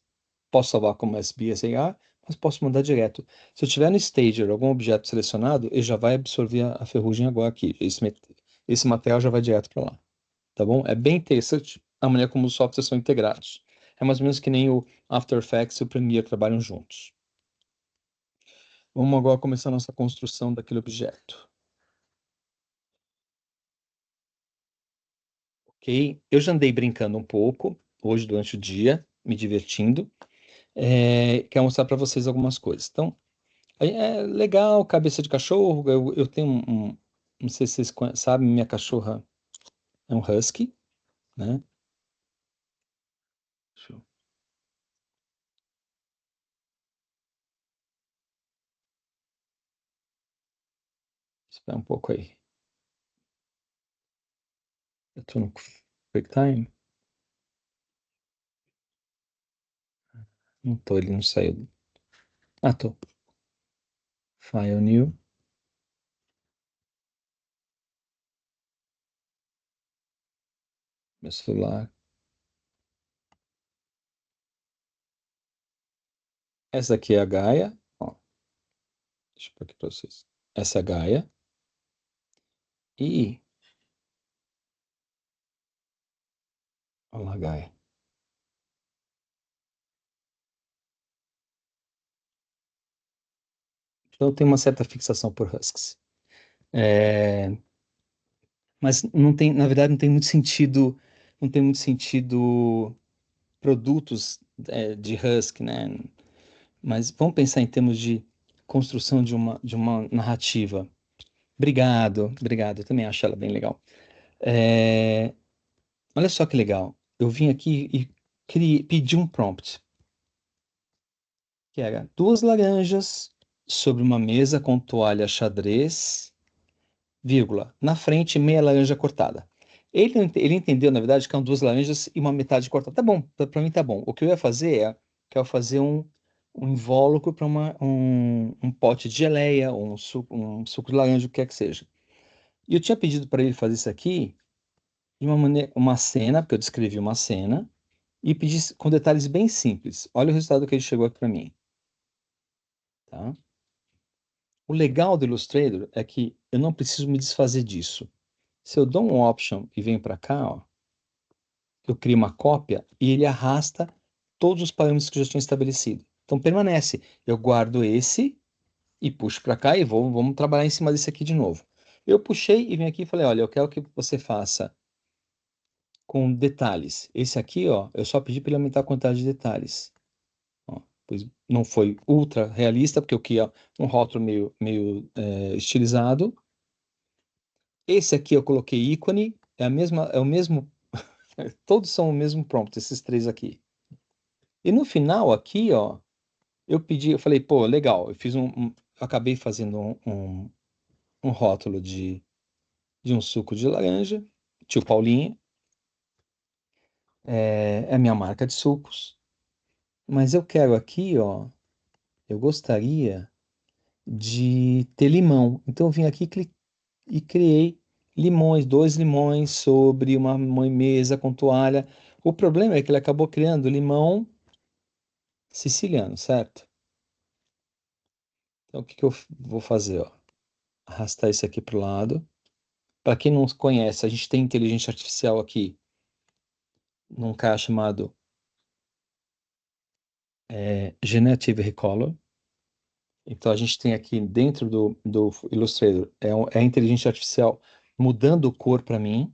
Posso salvar como SBSAR, mas posso mudar direto. Se eu tiver no Stager algum objeto selecionado, ele já vai absorver a ferrugem agora aqui. Esse material já vai direto para lá. Tá bom? É bem interessante a maneira como os softwares são integrados. É mais ou menos que nem o After Effects e o Premiere trabalham juntos. Vamos agora começar a nossa construção daquele objeto. Ok? Eu já andei brincando um pouco hoje durante o dia, me divertindo. Quero mostrar para vocês algumas coisas. Então, é legal, cabeça de cachorro. Eu tenho não sei se vocês sabem, minha cachorra é um husky, né? Deixa eu esperar um pouco aí. Eu tô no QuickTime. Não tô, ele não saiu. Ah, tô. File new, meu celular. Essa aqui é a Gaia. Ó, deixa eu pôr aqui para vocês. Essa é a Gaia. E, olha lá, a Gaia. Então eu tenho uma certa fixação por huskies. É, mas não tem, na verdade, não tem muito sentido produtos de husky, né? Mas vamos pensar em termos de construção de uma narrativa. Obrigado, obrigado. Eu também acho ela bem legal. É, olha só que legal. Eu vim aqui e pedi um prompt, que era duas laranjas sobre uma mesa com toalha xadrez, vírgula, na frente meia laranja cortada. Ele entendeu, na verdade, que eram duas laranjas e uma metade cortada. Tá bom, para mim tá bom. O que eu ia fazer que eu ia fazer um invólucro para um pote de geleia, ou um suco de laranja, o que quer que seja. E eu tinha pedido para ele fazer isso aqui de uma maneira, uma cena, porque eu descrevi uma cena, e pedi com detalhes bem simples. Olha o resultado que ele chegou aqui para mim, tá? O legal do Illustrator é que eu não preciso me desfazer disso. Se eu dou um option e venho para cá, ó, eu crio uma cópia e ele arrasta todos os parâmetros que eu já tinha estabelecido. Então permanece. Eu guardo esse e puxo para cá e vamos trabalhar em cima desse aqui de novo. Eu puxei e vim aqui e falei, olha, eu quero que você faça com detalhes. Esse aqui, ó, eu só pedi para ele aumentar a quantidade de detalhes. Ó, pois não foi ultra realista, porque eu queria um rótulo meio estilizado. Esse aqui eu coloquei ícone, é o mesmo, todos são o mesmo prompt, esses três aqui. E no final aqui, ó, eu falei, pô, legal, eu acabei fazendo um rótulo de um suco de laranja, tio Paulinho, é a minha marca de sucos, mas eu quero aqui, ó, eu gostaria de ter limão. Então eu vim aqui e criei limões, dois limões sobre uma mesa com toalha. O problema é que ele acabou criando limão siciliano, certo? Então o que que eu vou fazer, ó? Arrastar isso aqui para o lado. Para quem não conhece, a gente tem inteligência artificial aqui num cara chamado Generative Recolor. Então a gente tem aqui dentro do Illustrator é a inteligência artificial mudando cor para mim.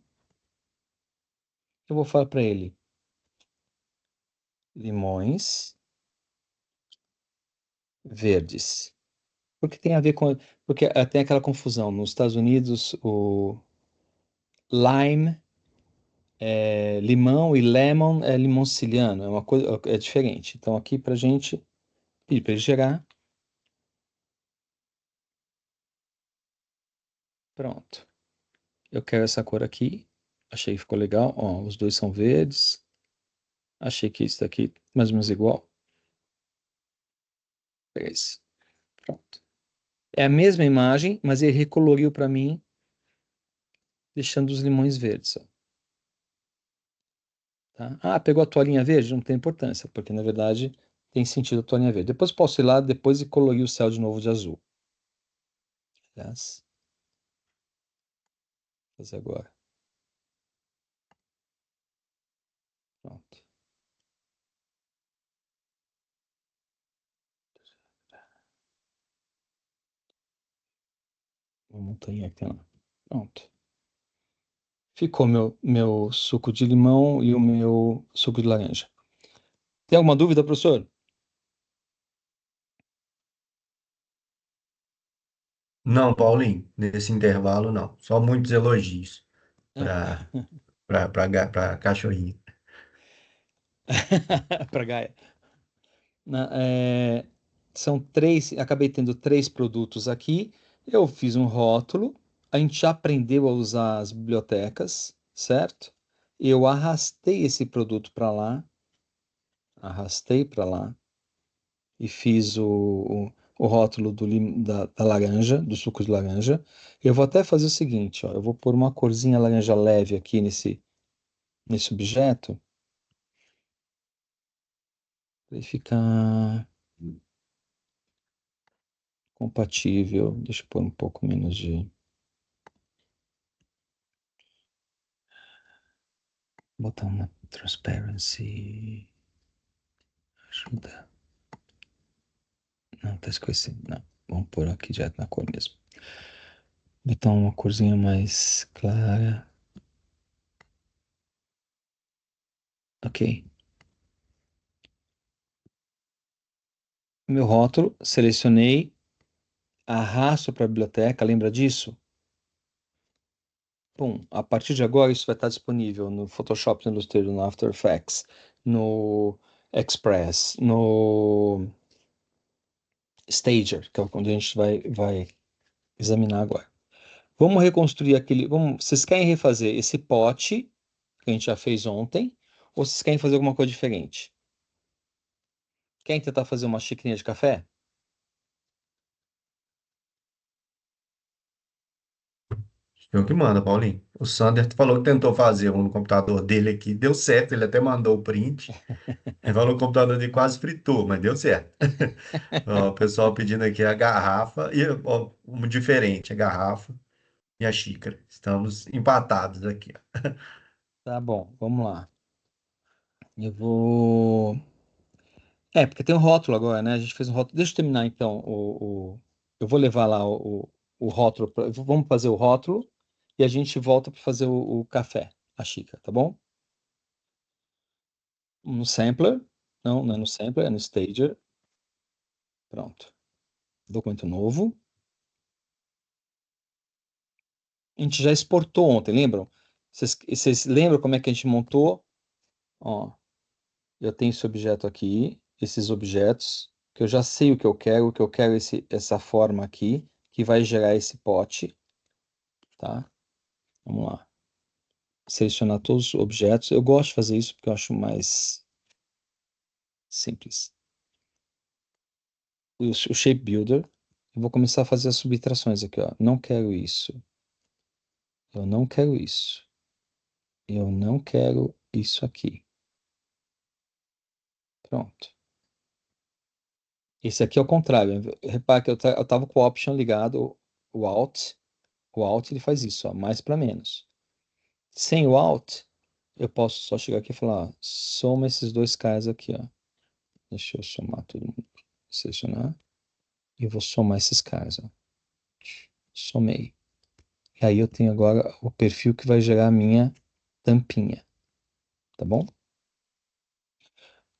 Eu vou falar para ele limões verdes. Porque tem a ver com. Porque tem aquela confusão. Nos Estados Unidos, lime limão e lemon é limão siciliano, é uma coisa, é diferente. Então aqui pra gente pedir para ele gerar. Pronto. Eu quero essa cor aqui. Achei que ficou legal. Ó, os dois são verdes. Achei que isso daqui mais ou menos igual. Pega esse. Pronto. É a mesma imagem, mas ele recoloriu para mim, deixando os limões verdes. Ó, tá? Ah, pegou a toalhinha verde? Não tem importância, porque na verdade tem sentido a toalhinha verde. Depois posso ir lá depois e colorir o céu de novo de azul. Aliás, vou fazer agora. Pronto. Uma montanha aqui, ó. Pronto. Ficou meu suco de limão e o meu suco de laranja. Tem alguma dúvida, professor? Não, Paulinho, nesse intervalo não. Só muitos elogios Ah. para para cachorrinho. Para Gaia. É, são três, acabei tendo três produtos aqui. Eu fiz um rótulo. A gente já aprendeu a usar as bibliotecas, certo? Eu arrastei esse produto para lá, arrastei para lá e fiz o rótulo da laranja, do suco de laranja. Eu vou até fazer o seguinte, ó, eu vou pôr uma corzinha laranja leve aqui nesse objeto, para ele ficar compatível. Deixa eu pôr um pouco menos de. Botar uma transparency. Ajuda. Não, tá esquecendo. Não. Vamos pôr aqui direto na cor mesmo. Botar uma corzinha mais clara. Ok. Meu rótulo, selecionei, arrasto para a biblioteca, lembra disso? Bom, a partir de agora isso vai estar disponível no Photoshop, no Illustrator, no After Effects, no Express, no Stager, que é quando a gente vai examinar agora. Vamos reconstruir aquele. Vocês querem refazer esse pote que a gente já fez ontem? Ou vocês querem fazer alguma coisa diferente? Querem tentar fazer uma xicrinha de café? O senhor que manda, Paulinho. O Sander falou que tentou fazer um no computador dele aqui, deu certo, ele até mandou o print. Ele falou que o computador dele quase fritou, mas deu certo. Ó, o pessoal pedindo aqui a garrafa e ó, um diferente, a garrafa e a xícara. Estamos empatados aqui, ó. Tá bom, vamos lá. Eu vou. É, porque tem um rótulo agora, né? A gente fez um rótulo. Deixa eu terminar então Eu vou levar lá o rótulo. Vamos fazer o rótulo e a gente volta para fazer o café, a xícara, tá bom? No sampler. Não, não é no sampler, é no stager. Pronto. Documento novo. A gente já exportou ontem, lembram? Vocês lembram como é que a gente montou? Ó, eu tenho esse objeto aqui, esses objetos, que eu já sei o que eu quero essa forma aqui, que vai gerar esse pote, tá? Vamos lá. Selecionar todos os objetos. Eu gosto de fazer isso porque eu acho mais simples. O Shape Builder. Eu vou começar a fazer as subtrações aqui, ó. Não quero isso. Eu não quero isso. Eu não quero isso aqui. Pronto. Esse aqui é o contrário. Repara que eu estava com o Option ligado, o Alt. O Alt ele faz isso, ó, mais para menos. Sem o Alt, eu posso só chegar aqui e falar, ó, soma esses dois caras aqui, ó. Deixa eu somar todo mundo. Selecionar. E eu vou somar esses caras, ó. Somei. E aí eu tenho agora o perfil que vai gerar a minha tampinha. Tá bom?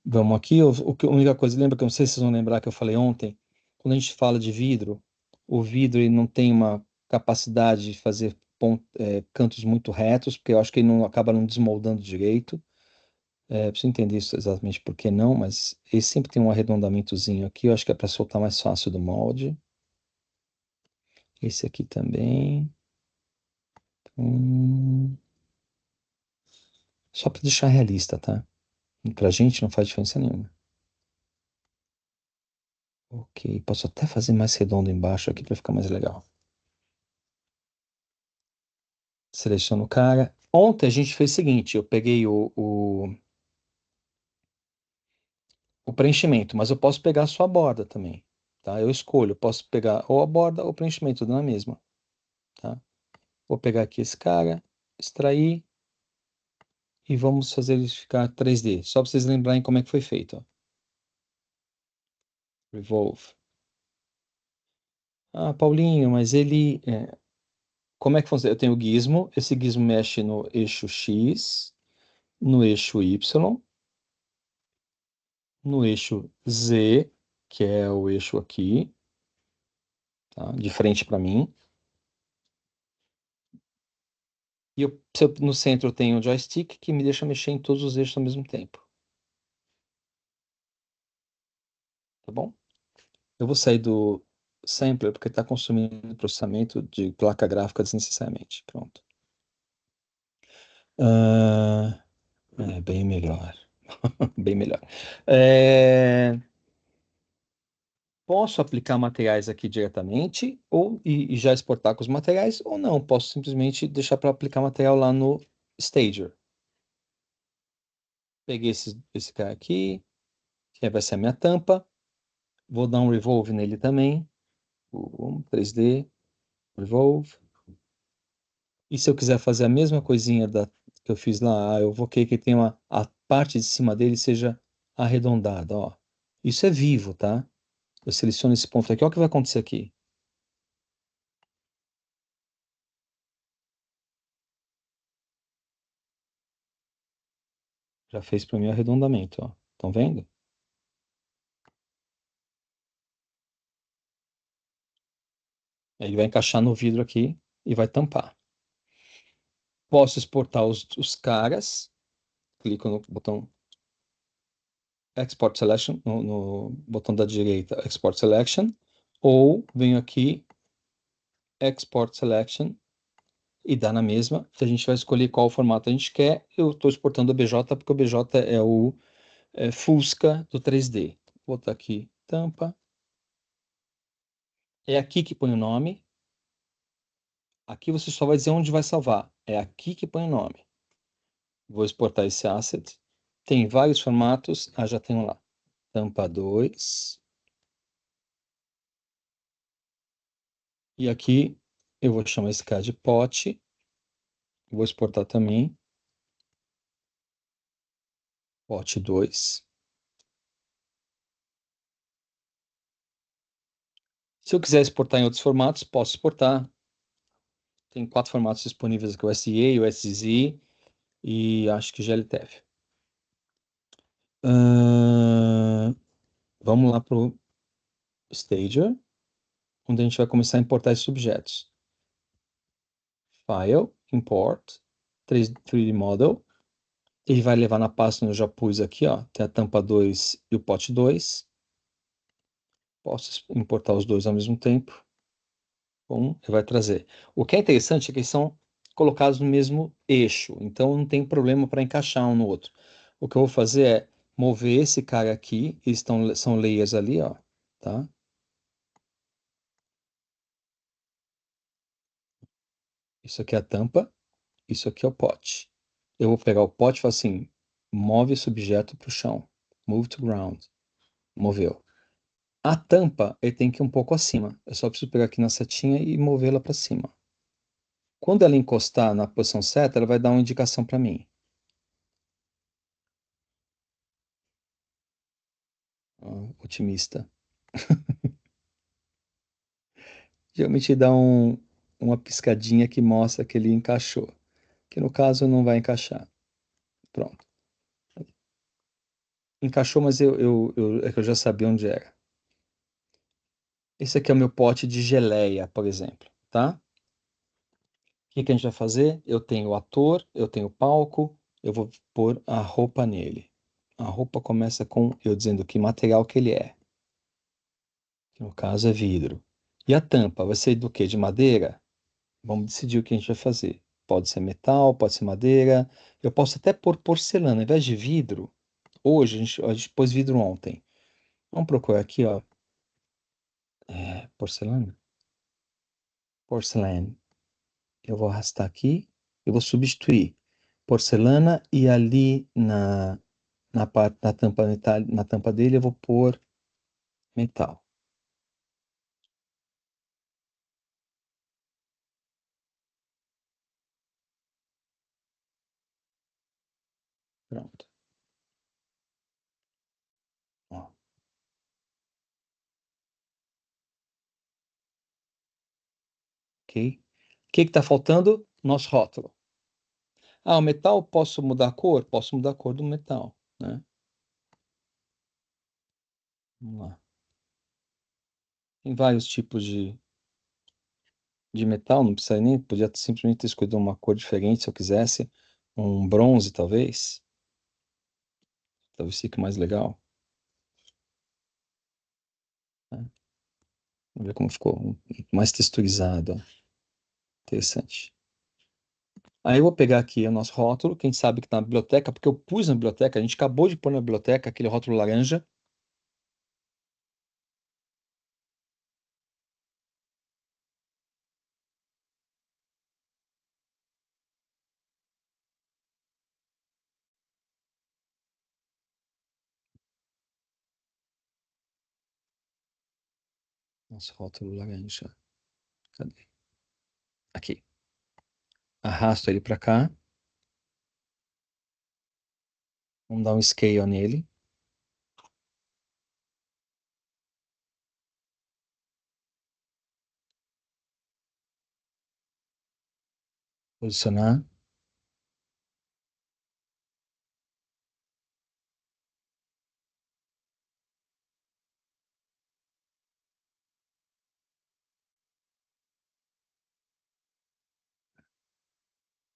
Vamos aqui. A única coisa, lembra que eu não sei se vocês vão lembrar que eu falei ontem, quando a gente fala de vidro, o vidro ele não tem uma capacidade de fazer cantos muito retos, porque eu acho que ele não acaba não desmoldando direito. Preciso entender isso exatamente por que não, mas ele sempre tem um arredondamentozinho aqui, eu acho que é para soltar mais fácil do molde. Esse aqui também. Hum, Só para deixar realista, tá? Pra gente não faz diferença nenhuma. Ok, posso até fazer mais redondo embaixo aqui para ficar mais legal. Seleciono o cara. Ontem a gente fez o seguinte, eu peguei o preenchimento, mas eu posso pegar só a borda também, tá? Eu escolho, eu posso pegar ou a borda ou o preenchimento, tudo na mesma, tá? Vou pegar aqui esse cara, extrair e vamos fazer ele ficar 3D, só para vocês lembrarem como é que foi feito, ó. Revolve. Ah, Paulinho, mas como é que funciona? Eu tenho o gizmo, esse gizmo mexe no eixo X, no eixo Y, no eixo Z, que é o eixo aqui, tá? De frente para mim. E no centro eu tenho um joystick que me deixa mexer em todos os eixos ao mesmo tempo. Tá bom? Eu vou sair do sampler porque está consumindo processamento de placa gráfica desnecessariamente. Pronto. Ah, bem melhor. Bem melhor. É, Posso aplicar materiais aqui diretamente e já exportar com os materiais ou não? Posso simplesmente deixar para aplicar material lá no Stager. Peguei esse cara aqui, que vai ser a minha tampa. Vou dar um revolve nele também. 3D, revolve. E se eu quiser fazer a mesma coisinha que eu fiz lá, eu vou querer que tenha a parte de cima dele seja arredondada, ó. Isso é vivo, tá? Eu seleciono esse ponto aqui, olha o que vai acontecer aqui. Já fez para mim o arredondamento, ó. Estão vendo? Ele vai encaixar no vidro aqui e vai tampar. Posso exportar os caras. Clico no botão Export Selection, no botão da direita, Export Selection. Ou venho aqui, Export Selection, e dá na mesma. A gente vai escolher qual formato a gente quer. Eu estou exportando o BJ porque o BJ é o Fusca do 3D. Vou botar aqui, tampa. É aqui que põe o nome. Aqui você só vai dizer onde vai salvar. É aqui que põe o nome. Vou exportar esse asset. Tem vários formatos. Já tenho lá. Tampa 2. E aqui eu vou chamar esse cara de pote. Vou exportar também. Pote 2. Se eu quiser exportar em outros formatos, posso exportar. Tem 4 formatos disponíveis aqui, o SEA, o SZ e acho que GLTF. Vamos lá para o Stager, onde a gente vai começar a importar esses objetos. File, Import, 3D Model. Ele vai levar na pasta onde eu já pus aqui, ó, tem a tampa 2 e o pote 2. Posso importar os dois ao mesmo tempo. Bom, ele vai trazer. O que é interessante é que eles são colocados no mesmo eixo, então não tem problema para encaixar um no outro. O que eu vou fazer é mover esse cara aqui, são layers ali, ó, tá? Isso aqui é a tampa, isso aqui é o pote. Eu vou pegar o pote e falar assim, move esse objeto para o chão. Move to ground. Moveu. A tampa, ele tem que ir um pouco acima. Eu só preciso pegar aqui na setinha e movê-la para cima. Quando ela encostar na posição certa, ela vai dar uma indicação para mim. Otimista. Geralmente dá uma piscadinha que mostra que ele encaixou. Que no caso não vai encaixar. Pronto. Encaixou, mas é que eu já sabia onde era. Esse aqui é o meu pote de geleia, por exemplo, tá? que a gente vai fazer? Eu tenho o ator, eu tenho o palco, eu vou pôr a roupa nele. A roupa começa com eu dizendo que material que ele é, que no caso é vidro. E a tampa vai ser do quê? De madeira? Vamos decidir o que a gente vai fazer. Pode ser metal, pode ser madeira. Eu posso até pôr porcelana, ao invés de vidro. Hoje, a gente pôs vidro ontem. Vamos procurar aqui, ó. Porcelana? Porcelain. Eu vou arrastar aqui. Eu vou substituir porcelana e ali na parte na tampa metal, na tampa dele eu vou pôr metal. Pronto. Ó, ok. O que está faltando? Nosso rótulo. Ah, o metal, posso mudar a cor? Posso mudar a cor do metal, né? Vamos lá. Tem vários tipos de metal, não precisa nem, podia simplesmente ter escolhido uma cor diferente se eu quisesse. Um bronze, talvez. Talvez fique mais legal, né? Vamos ver como ficou. Mais texturizado, ó. Interessante. Aí eu vou pegar aqui o nosso rótulo, quem sabe que tá na biblioteca, porque eu pus na biblioteca, a gente acabou de pôr na biblioteca aquele rótulo laranja. Nosso rótulo laranja. Cadê? Aqui. Arrasto ele para cá. Vamos dar um scale nele. Posicionar.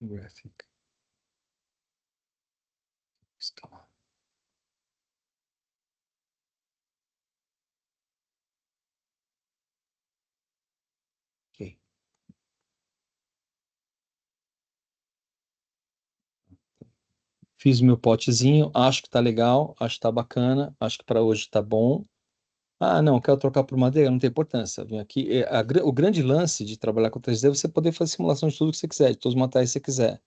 Graphic. Escalar. Ok. Fiz o meu potezinho, acho que tá legal, acho que tá bacana, acho que para hoje tá bom. Ah, não, quero trocar por madeira, não tem importância. Vem aqui. O grande lance de trabalhar com 3D é você poder fazer simulação de tudo que você quiser, de todos os materiais que você quiser.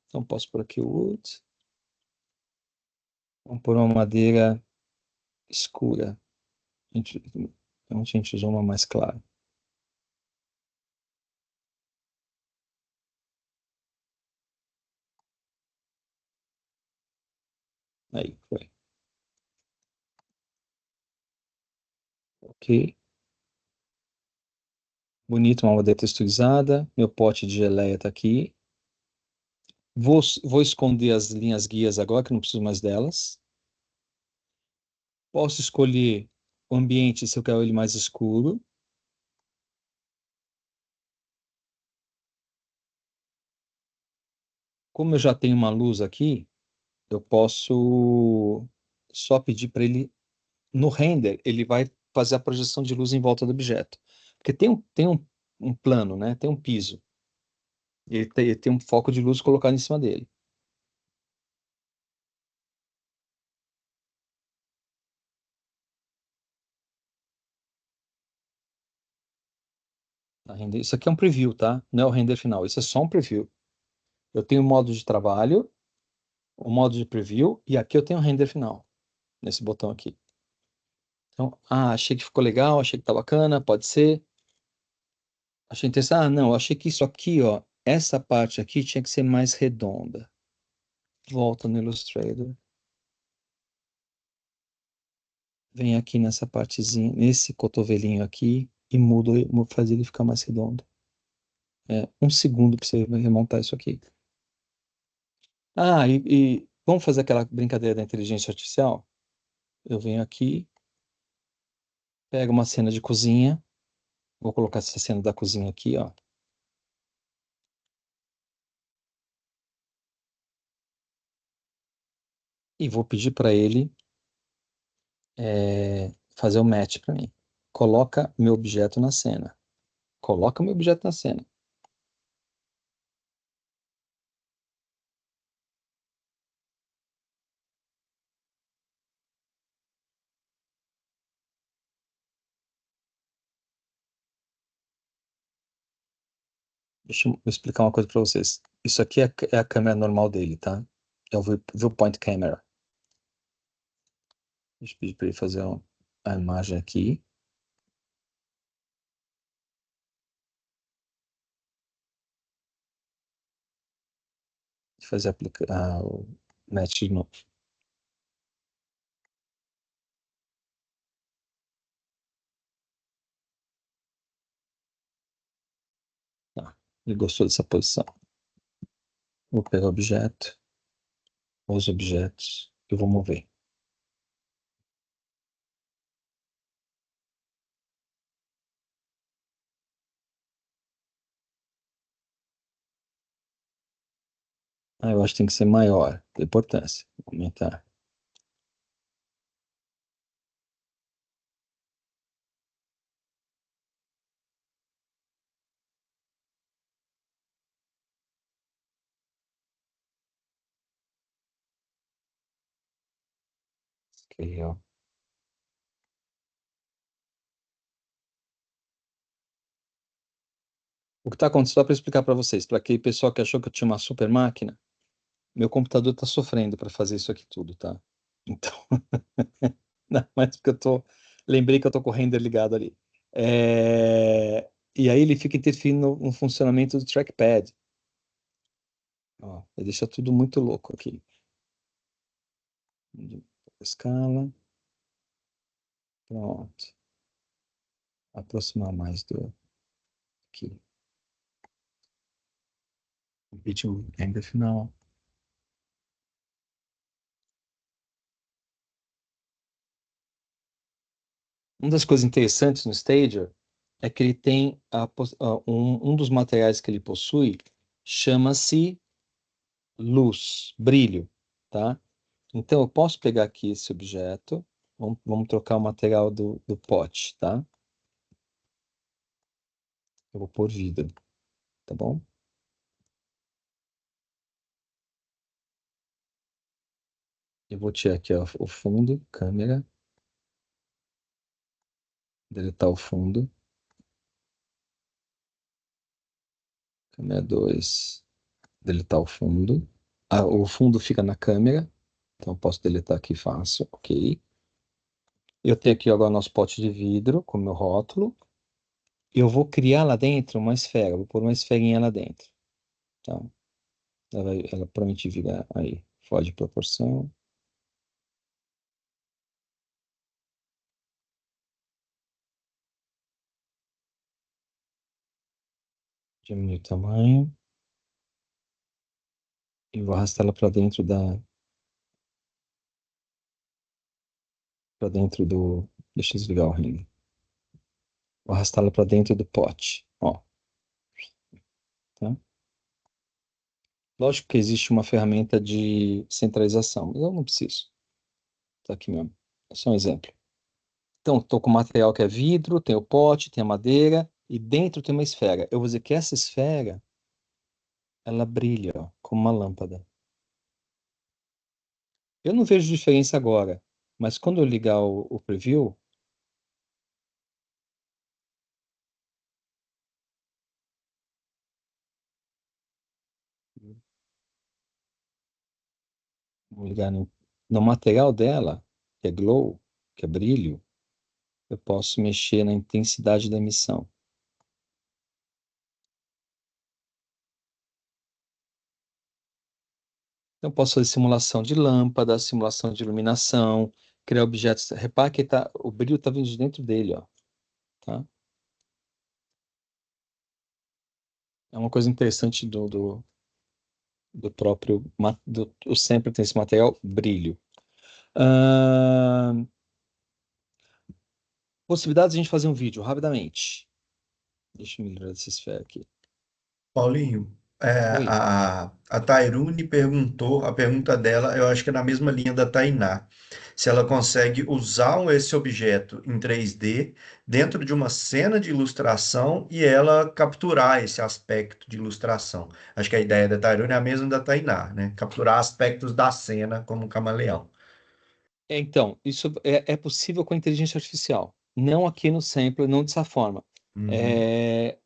Então, posso pôr aqui o wood. Vamos pôr uma madeira escura. A a gente usou uma mais clara. Aí, foi. Ok. Bonito, uma madeira texturizada. Meu pote de geleia tá aqui. Vou esconder as linhas guias agora, que eu não preciso mais delas. Posso escolher o ambiente se eu quero ele mais escuro. Como eu já tenho uma luz aqui, eu posso só pedir para ele, no render, ele vai fazer a projeção de luz em volta do objeto. Porque tem um plano, né? Tem um piso. Ele tem um foco de luz colocado em cima dele. Isso aqui é um preview, tá? Não é o render final. Isso é só um preview. Eu tenho o modo de trabalho, o modo de preview, e aqui eu tenho o render final, nesse botão aqui. Então, achei que ficou legal, achei que tá bacana, pode ser. Achei interessante. Ah, não, achei que isso aqui, ó, essa parte aqui tinha que ser mais redonda. Volta no Illustrator. Vem aqui nessa partezinha, nesse cotovelinho aqui, e mudo, fazer ele ficar mais redondo. Um segundo para você remontar isso aqui. E vamos fazer aquela brincadeira da inteligência artificial? Eu venho aqui, pego uma cena de cozinha, vou colocar essa cena da cozinha aqui, ó. e vou pedir para ele fazer o match para mim. Coloca meu objeto na cena. Coloca meu objeto na cena. Deixa eu explicar uma coisa para vocês. Isso aqui é a câmera normal dele, tá? É o viewpoint camera. Deixa eu pedir para ele fazer a imagem aqui. E fazer o match de novo. Tá. Ele gostou dessa posição. Vou pegar o objeto, os objetos, e vou mover. Eu acho que tem que ser maior a importância. Vou aumentar. Scale. O que está acontecendo, só para explicar para vocês, para aquele pessoal que achou que eu tinha uma super máquina, meu computador está sofrendo para fazer isso aqui tudo, tá? Então, não, mas porque lembrei que eu estou com o render ligado ali. E aí ele fica interferindo no funcionamento do trackpad. Ó, ele deixa tudo muito louco aqui. Escala. Pronto. Aproximar mais do aqui. Vídeo ainda final. Uma das coisas interessantes no Stadia é que ele tem um dos materiais que ele possui chama-se luz, brilho, tá? Então eu posso pegar aqui esse objeto, vamos trocar o material do pote, tá? Eu vou pôr vidro, tá bom? Eu vou tirar aqui ó, o fundo, câmera, deletar o fundo, câmera 2, deletar o fundo. O fundo fica na câmera, então eu posso deletar aqui fácil, ok. Eu tenho aqui agora nosso pote de vidro com meu rótulo. Eu vou criar lá dentro uma esfera, vou pôr uma esferinha lá dentro, tá? Ela provavelmente vira aí, fora de proporção. Diminuir o tamanho e vou arrastar ela para dentro do, deixa eu desligar o ring. Vou arrastar ela para dentro do pote, ó, tá? Lógico que existe uma ferramenta de centralização, mas eu não preciso. Tá aqui mesmo. É só um exemplo. Então, estou com material que é vidro, tem o pote, tem a madeira e dentro tem uma esfera. Eu vou dizer que essa esfera, ela brilha, ó, como uma lâmpada. Eu não vejo diferença agora, mas quando eu ligar o preview, vou ligar no material dela, que é glow, que é brilho, eu posso mexer na intensidade da emissão. Então, eu posso fazer simulação de lâmpada, simulação de iluminação, criar objetos. Repara que o brilho está vindo de dentro dele, ó, tá? É uma coisa interessante do próprio. O sempre tem esse material brilho. Ahn, Possibilidades de a gente fazer um vídeo rapidamente. Deixa eu melhorar essa esfera aqui. Paulinho, Oi. A Tairune perguntou, a pergunta dela, eu acho que é na mesma linha da Tainá, se ela consegue usar esse objeto em 3D dentro de uma cena de ilustração e ela capturar esse aspecto de ilustração. Acho que a ideia da Tairune é a mesma da Tainá, né? Capturar aspectos da cena como um camaleão. Então, isso é possível com a inteligência artificial. Não aqui no Sampler, não dessa forma. Uhum. É,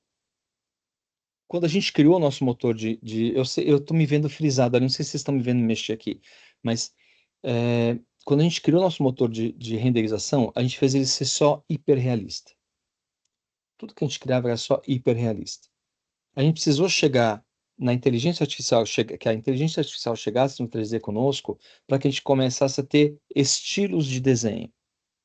quando a gente criou o nosso motor eu estou me vendo frisado ali, não sei se vocês estão me vendo mexer aqui, mas é, quando a gente criou o nosso motor de renderização, a gente fez ele ser só hiperrealista. Tudo que a gente criava era só hiperrealista. A gente precisou chegar na inteligência artificial, que a inteligência artificial chegasse no 3D conosco, para que a gente começasse a ter estilos de desenho,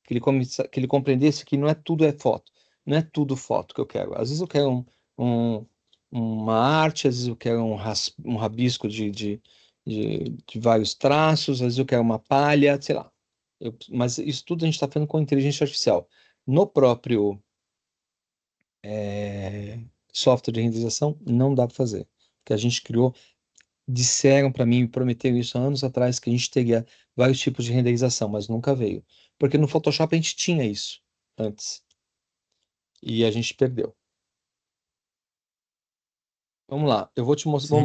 que ele compreendesse que não é tudo é foto, não é tudo foto que eu quero. Às vezes eu quero um- uma arte, às vezes eu quero um rabisco de vários traços, às vezes eu quero uma palha, sei lá. Mas isso tudo a gente está fazendo com inteligência artificial. No próprio software de renderização, não dá para fazer. Porque a gente criou, disseram para mim, prometeram isso há anos atrás, que a gente teria vários tipos de renderização, mas nunca veio. Porque no Photoshop a gente tinha isso antes. E a gente perdeu. Vamos lá, eu vou Sim, e mostrar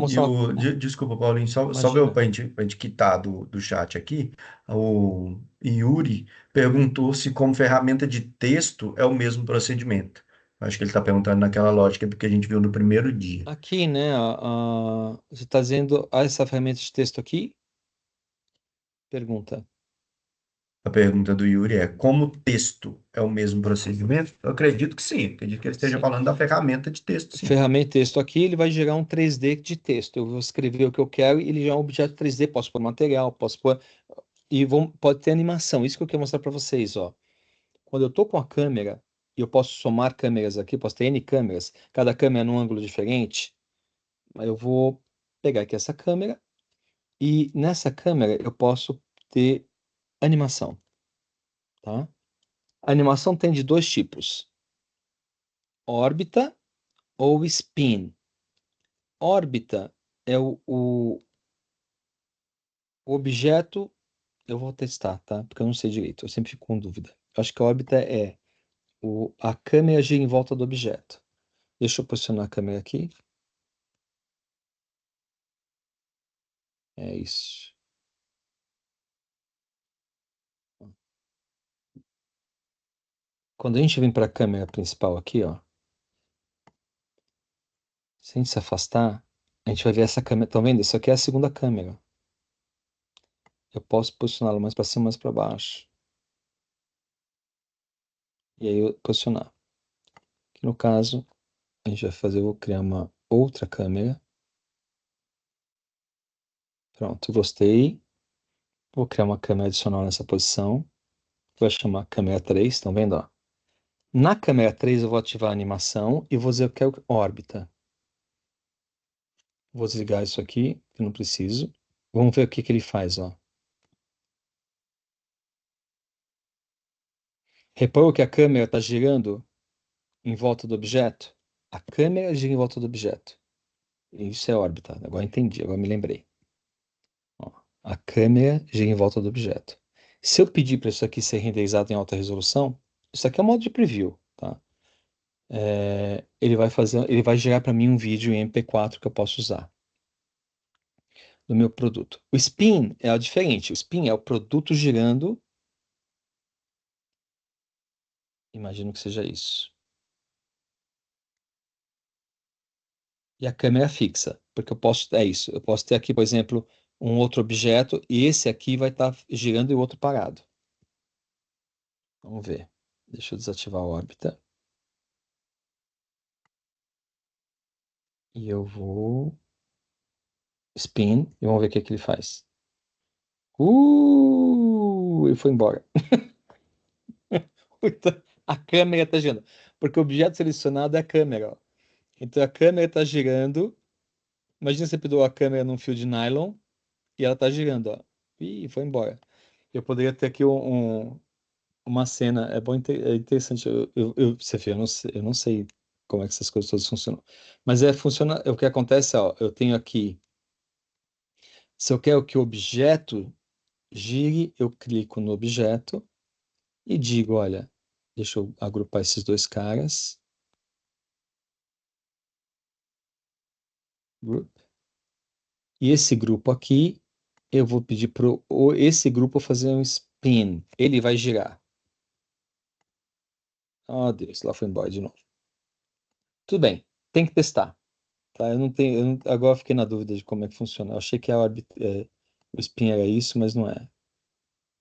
desculpa, Paulinho, só imagina. para gente quitar do chat aqui, o Yuri perguntou se como ferramenta de texto é o mesmo procedimento. Acho que ele está perguntando naquela lógica do que a gente viu no primeiro dia. Aqui, né, você está dizendo essa ferramenta de texto aqui? Pergunta. A pergunta do Yuri é: como texto é o mesmo procedimento? Eu acredito que sim, acredito que ele esteja Sim. falando da ferramenta de texto, sim. Ferramenta de texto aqui, ele vai gerar um 3D de texto. Eu vou escrever o que eu quero e ele já é um objeto 3D. Posso pôr material, posso pôr. Pode ter animação. Isso que eu quero mostrar para vocês, ó. Quando eu estou com a câmera, e eu posso somar câmeras aqui, posso ter N câmeras, cada câmera num ângulo diferente, aí eu vou pegar aqui essa câmera e nessa câmera eu posso ter animação, tá? A animação tem de dois tipos, órbita ou spin. Órbita é o objeto, eu vou testar, tá? Porque eu não sei direito, eu sempre fico com dúvida. Eu acho que a órbita é a câmera gira em volta do objeto. Deixa eu posicionar a câmera aqui. É isso. Quando a gente vem para a câmera principal aqui, ó, se a gente se afastar, a gente vai ver essa câmera. Estão vendo? Isso aqui é a segunda câmera. Eu posso posicioná-la mais para cima, mais para baixo. E aí eu posicionar. Aqui no caso, a gente vai fazer, eu vou criar uma outra câmera. Pronto, gostei. Vou criar uma câmera adicional nessa posição. Vou chamar câmera 3, estão vendo? Ó? Na câmera 3 eu vou ativar a animação e vou dizer que eu quero órbita. Vou desligar isso aqui, que eu não preciso. Vamos ver o que que ele faz, ó. Reparou que a câmera está girando em volta do objeto? A câmera gira em volta do objeto. Isso é órbita. Agora entendi, agora me lembrei. Ó, a câmera gira em volta do objeto. Se eu pedir para isso aqui ser renderizado em alta resolução, isso aqui é um modo de preview, tá? Ele vai gerar para mim um vídeo em MP4 que eu posso usar do meu produto. O spin é diferente. O spin é o produto girando. Imagino que seja isso. E a câmera fixa, porque é isso. Eu posso ter aqui, por exemplo, um outro objeto e esse aqui vai estar girando e o outro parado. Vamos ver. Deixa eu desativar a órbita. E eu vou spin e vamos ver o que que ele faz. Ele foi embora. A câmera está girando. Porque o objeto selecionado é a câmera, ó. Então a câmera está girando. Imagina você pendurou a câmera num fio de nylon e ela está girando, ó. Ih, foi embora. Eu poderia ter aqui uma cena. É bom, é interessante. Você vê, eu não sei como é que essas coisas todas funcionam. Mas funciona, o que acontece, ó, eu tenho aqui, se eu quero que o objeto gire, eu clico no objeto e digo, olha, deixa eu agrupar esses dois caras. Group. E esse grupo aqui, eu vou pedir para esse grupo fazer um spin. Ele vai girar. Oh, Deus, lá foi embora de novo. Tudo bem, tem que testar. Tá? Eu não tenho, agora eu fiquei na dúvida de como é que funciona. Eu achei que o spin era isso, mas não é.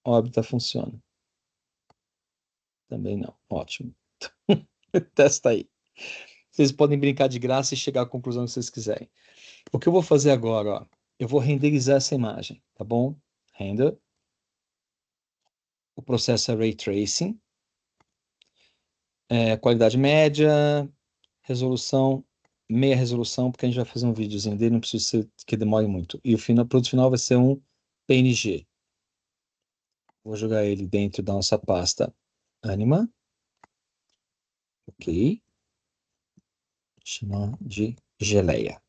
A órbita funciona. Também não. Ótimo. Testa aí. Vocês podem brincar de graça e chegar à conclusão que vocês quiserem. O que eu vou fazer agora, ó, eu vou renderizar essa imagem, tá bom? Render. O processo é Ray Tracing. Qualidade média, resolução, meia resolução, porque a gente vai fazer um videozinho dele, não precisa ser que demore muito. E o produto final vai ser um PNG. Vou jogar ele dentro da nossa pasta Anima. Ok. Chamar de geleia.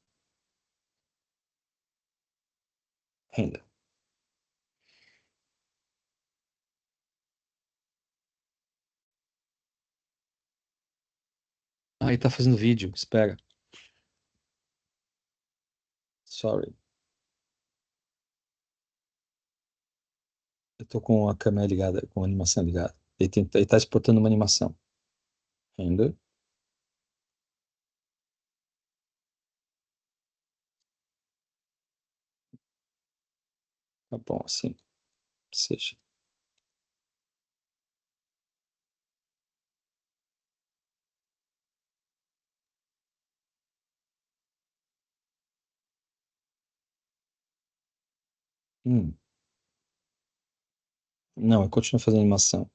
Renda. Ah, ele tá fazendo vídeo. Espera. Sorry. Eu tô com a câmera ligada, com a animação ligada. Ele tá exportando uma animação. Renda. Tá bom, assim. Seja. Hum. Não, eu continuo fazendo animação.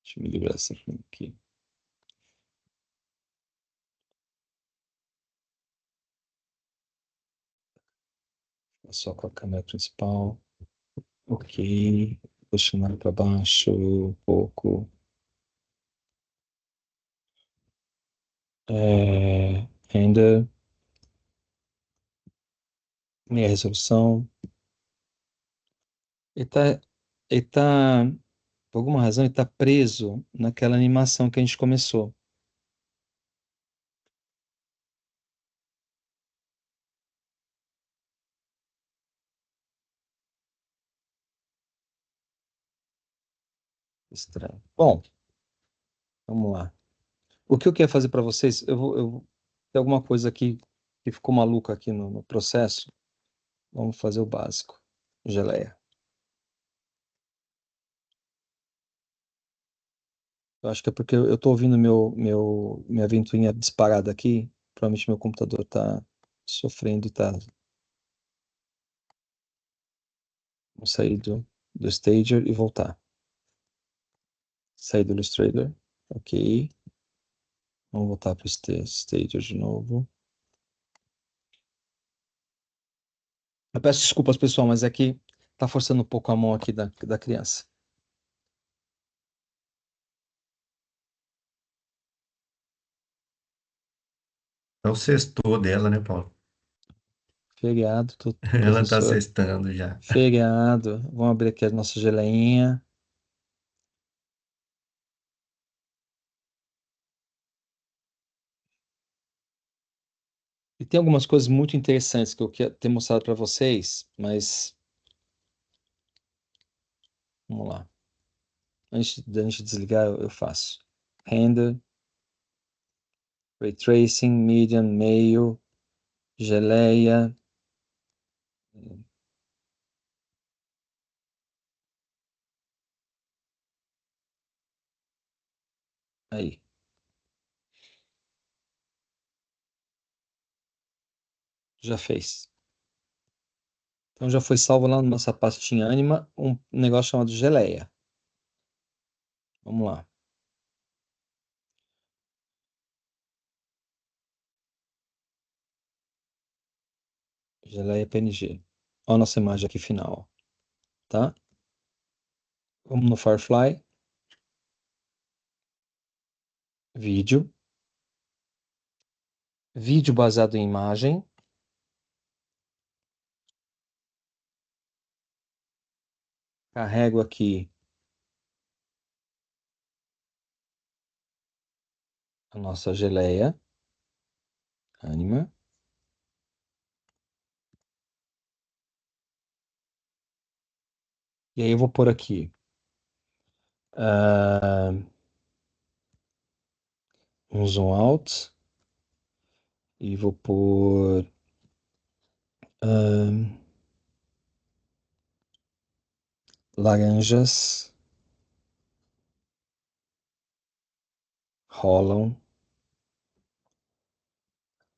Deixa eu me livrar dessa aqui. Só com a câmera principal. Ok. Puxando para baixo um pouco. Render. Meia resolução. Ele tá, ele tá, por alguma razão, ele tá preso naquela animação que a gente começou. Estranho. Bom, vamos lá. O que eu quero fazer para vocês, tem alguma coisa aqui que ficou maluca aqui no processo. Vamos fazer o básico. Geleia. Eu acho que é porque eu tô ouvindo minha ventoinha disparada aqui. Provavelmente meu computador tá sofrendo e tá. Vou sair do Stager e voltar. Sair do Illustrator. Ok. Vamos voltar para o Stager de novo. Eu peço desculpas, pessoal, mas é que tá forçando um pouco a mão aqui da criança. É o sexto dela, né, Paulo? Feriado, Ela tá professor. sextando já. Feriado. Vamos abrir aqui a nossa geleinha. E tem algumas coisas muito interessantes que eu quero ter mostrado para vocês, mas vamos lá. Antes da gente desligar, eu faço. Render, Ray Tracing, Medium, meio, geleia. Aí, já fez. Então já foi salvo lá na nossa pastinha Anima um negócio chamado geleia. Vamos lá. Geleia PNG. Olha a nossa imagem aqui final, tá? Vamos no Firefly. vídeo, vídeo baseado em imagem, carrego aqui a nossa geleia, Anima, e aí eu vou pôr aqui um zoom out, e vou pôr laranjas rolam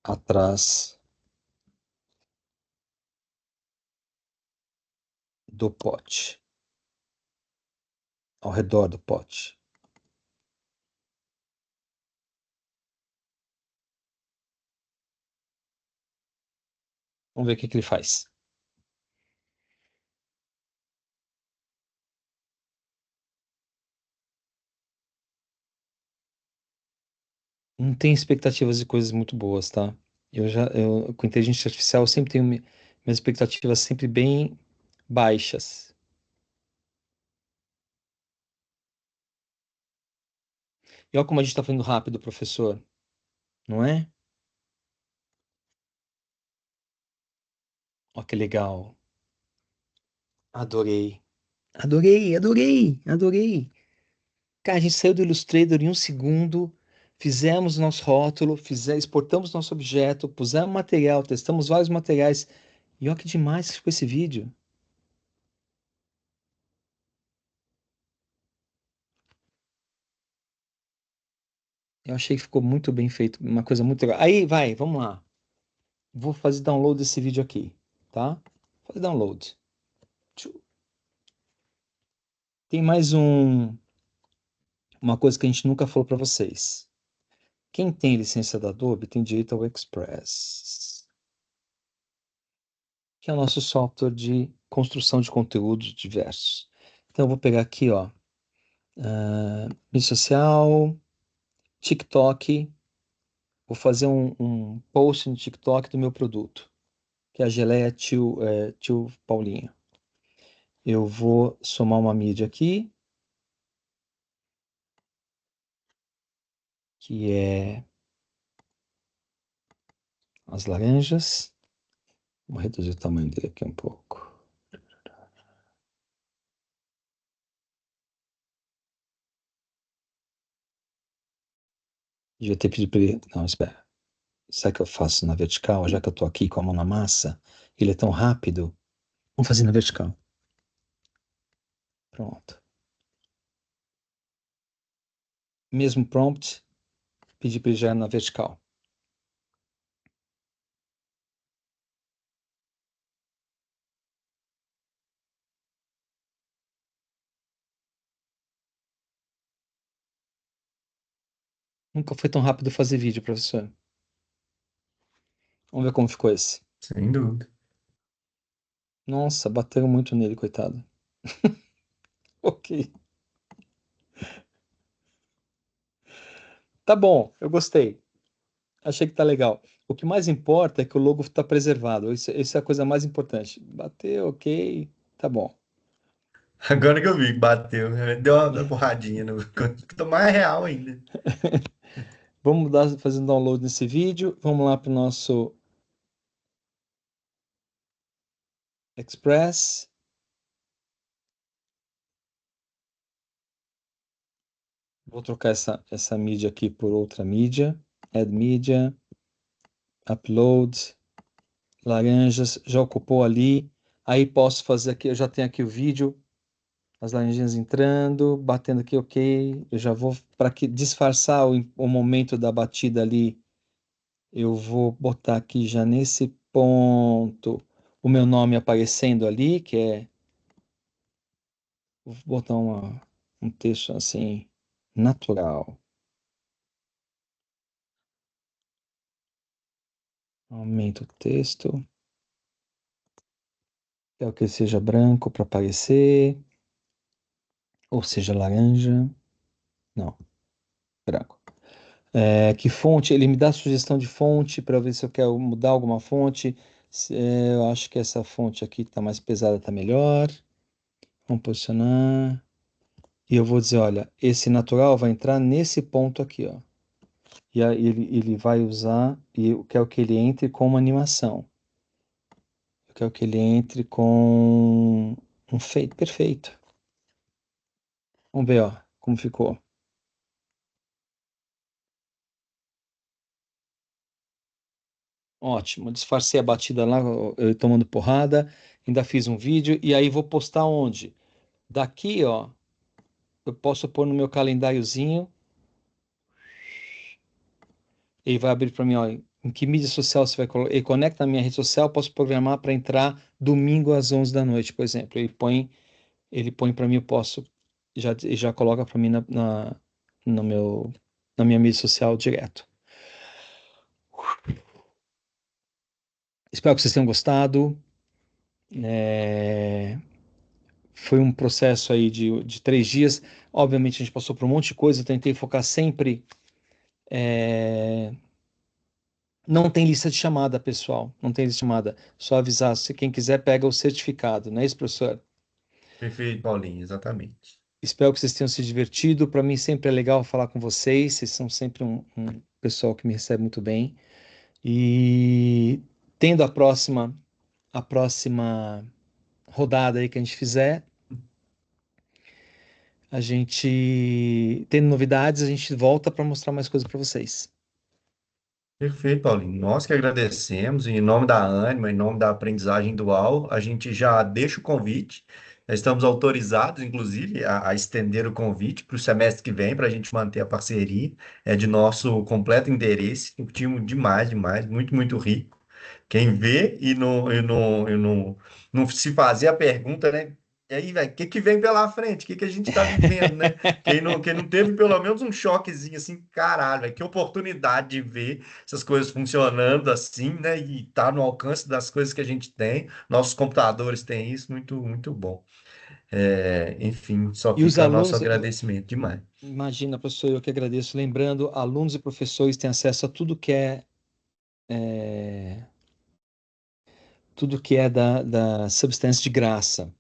atrás do pote, ao redor do pote. Vamos ver o que que ele faz. Não tem expectativas de coisas muito boas, tá? Com inteligência artificial, eu sempre tenho minhas expectativas sempre bem baixas. E olha como a gente está fazendo rápido, professor, não é? Olha que legal. Adorei. Adorei, adorei, adorei. Cara, a gente saiu do Illustrator em um segundo, fizemos nosso rótulo, exportamos nosso objeto, pusemos material, testamos vários materiais. E olha que demais que ficou esse vídeo. Eu achei que ficou muito bem feito, uma coisa muito legal. Aí, vai, vamos lá. Vou fazer download desse vídeo aqui, tá? Fazer download. Tem mais uma coisa que a gente nunca falou para vocês. Quem tem licença da Adobe tem direito ao Express, que é o nosso software de construção de conteúdos diversos. Então, eu vou pegar aqui, ó, mídia social, TikTok. Vou fazer um post no TikTok do meu produto, que é a geleia tio Paulinho. Eu vou somar uma mídia aqui, que é as laranjas. Vou reduzir o tamanho dele aqui um pouco. Devia ter pedido para ele. Não, espera. Sabe o que eu faço na vertical? Já que eu tô aqui com a mão na massa, ele é tão rápido. Vamos fazer na vertical. Pronto. Mesmo prompt, pedi para ele já na vertical. Nunca foi tão rápido fazer vídeo, professor. Vamos ver como ficou esse. Sem dúvida. Nossa, bateram muito nele, coitado. Ok. Tá bom, eu gostei. Achei que tá legal. O que mais importa é que o logo está preservado. Isso é a coisa mais importante. Bateu, ok, tá bom. Agora que eu vi que bateu, né? Deu uma porradinha no. Ficou mais real ainda. Vamos fazer um download nesse vídeo. Vamos lá para o nosso Express. Vou trocar essa mídia aqui por outra mídia. Add Media, Upload, laranjas, já ocupou ali. Aí posso fazer aqui, eu já tenho aqui o vídeo, as laranjinhas entrando, batendo aqui, ok. Eu já vou, para que disfarçar o momento da batida ali, eu vou botar aqui já nesse ponto o meu nome aparecendo ali, que é, vou botar um texto assim, natural. Aumento o texto. Quero que ele seja branco para aparecer, ou seja, laranja. Não, branco. Que fonte? Ele me dá sugestão de fonte para ver se eu quero mudar alguma fonte. Eu acho que essa fonte aqui está mais pesada, está melhor. Vamos posicionar. E eu vou dizer, olha, esse natural vai entrar nesse ponto aqui, ó. E aí ele vai usar, e eu quero que ele entre com uma animação. Eu quero que ele entre com um feito perfeito. Vamos ver, ó, como ficou. Ótimo. Disfarcei a batida lá, eu tomando porrada. Ainda fiz um vídeo. E aí vou postar onde? Daqui, ó, eu posso pôr no meu calendáriozinho. Ele vai abrir para mim, ó, em que mídia social você vai colocar. Ele conecta na minha rede social, eu posso programar para entrar domingo às 11 da noite, por exemplo. Ele põe para mim, eu posso, já coloca para mim no meu, na minha mídia social direto. Espero que vocês tenham gostado. É, Foi um processo aí de 3 dias. Obviamente, a gente passou por um monte de coisa. Eu tentei focar sempre. é, Não tem lista de chamada, pessoal. Não tem lista de chamada. Só avisar. Se quem quiser, pega o certificado. Não é isso, professor? Perfeito, Paulinho, exatamente. Espero que vocês tenham se divertido. Para mim, sempre é legal falar com vocês. Vocês são sempre um pessoal que me recebe muito bem. E tendo a próxima rodada aí que a gente fizer, a gente, tendo novidades, a gente volta para mostrar mais coisas para vocês. Perfeito, Paulinho. Nós que agradecemos, em nome da Ânima, em nome da aprendizagem dual, a gente já deixa o convite. Já estamos autorizados, inclusive, a estender o convite para o semestre que vem, para a gente manter a parceria. É de nosso completo interesse. Um time demais, demais, muito, muito rico. Quem vê e não se fazer a pergunta, né? E aí, velho, o que que vem pela frente? O que que a gente está vivendo, né? Quem não teve pelo menos um choquezinho assim, caralho, velho, que oportunidade de ver essas coisas funcionando assim, né? E tá no alcance das coisas que a gente tem. Nossos computadores têm isso, muito, muito bom. Enfim, só E os fica nosso alunos, agradecimento demais. imagina, professor, eu que agradeço. Lembrando, alunos e professores têm acesso a é, tudo que é da substância de graça,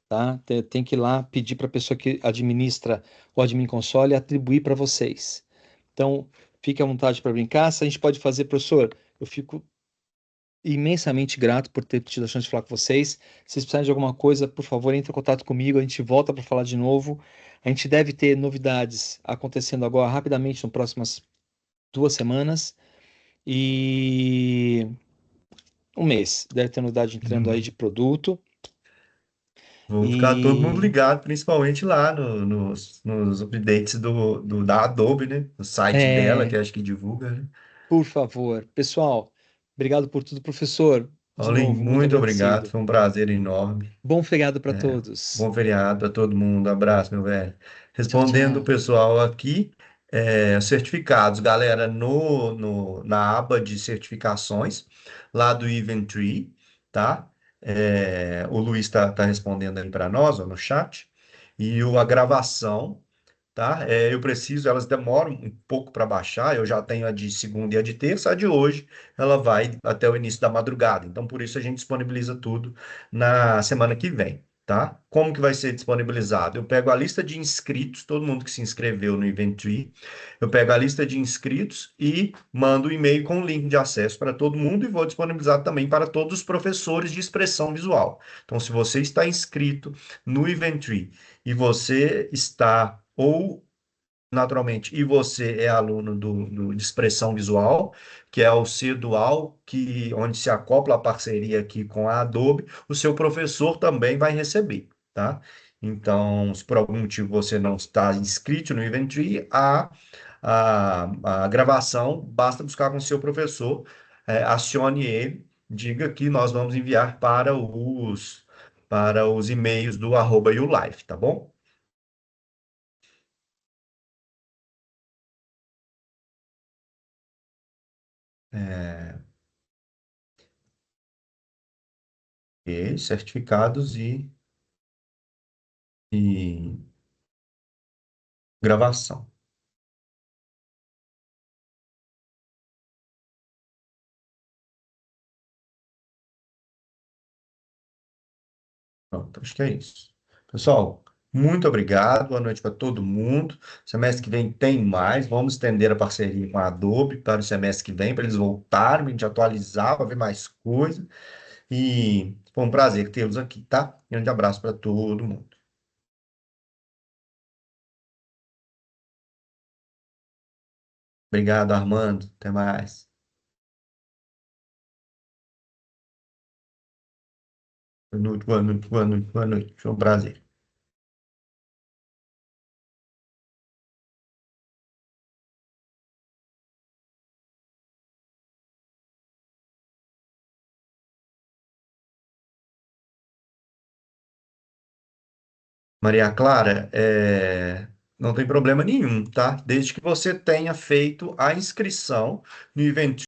tá? Tem que ir lá pedir para a pessoa que administra o Admin Console atribuir para vocês. Então, fique à vontade para brincar. Se a gente pode fazer, professor, eu fico imensamente grato por ter tido a chance de falar com vocês. Se vocês precisarem de alguma coisa, por favor, entre em contato comigo. A gente volta para falar de novo. A gente deve ter novidades acontecendo agora rapidamente nas próximas 2 semanas e um mês. Deve ter novidade entrando aí Uhum. de produto. Vou ficar todo mundo E ligado, principalmente lá nos updates da Adobe, né? No site dela, que é, acho que divulga, né? por favor, pessoal, obrigado por tudo, professor. De Paulinho, novo, muito muito obrigado, agradecido. foi um prazer enorme. Bom feriado para todos. Bom feriado para todo mundo, abraço, meu velho. Tchau, Respondendo o tchau. pessoal aqui, certificados, galera, na aba de certificações, lá do Eventbrite, tá? O Luiz está respondendo aí para nós, ó, no chat, e a gravação. Tá? Eu preciso, elas demoram um pouco para baixar, eu já tenho a de segunda e a de terça, a de hoje ela vai até o início da madrugada, então por isso a gente disponibiliza tudo na semana que vem, tá? Como que vai ser disponibilizado? Eu pego a lista de inscritos, todo mundo que se inscreveu no Eventtree, eu pego a lista de inscritos e mando o e-mail com o link de acesso para todo mundo e vou disponibilizar também para todos os professores de expressão visual. Então, se você está inscrito no Eventtree e você está ou naturalmente, e você é aluno de expressão visual, que é o C-Dual, onde se acopla a parceria aqui com a Adobe, o seu professor também vai receber, tá? Então, se por algum motivo você não está inscrito no Eventbrite, a gravação basta buscar com o seu professor, acione ele, diga que nós vamos enviar para os e-mails do @ulife, tá bom? É, e certificados e gravação. Pronto, acho que é isso. Pessoal, muito obrigado. Boa noite para todo mundo. Semestre que vem tem mais. Vamos estender a parceria com a Adobe para o semestre que vem, para eles voltarem, a gente atualizar, para ver mais coisa. E foi um prazer tê-los aqui, tá? Grande abraço para todo mundo. Obrigado, Armando. Até mais. Boa noite, boa noite, boa noite, boa noite. Foi um prazer. Maria Clara, não tem problema nenhum, tá? Desde que você tenha feito a inscrição no evento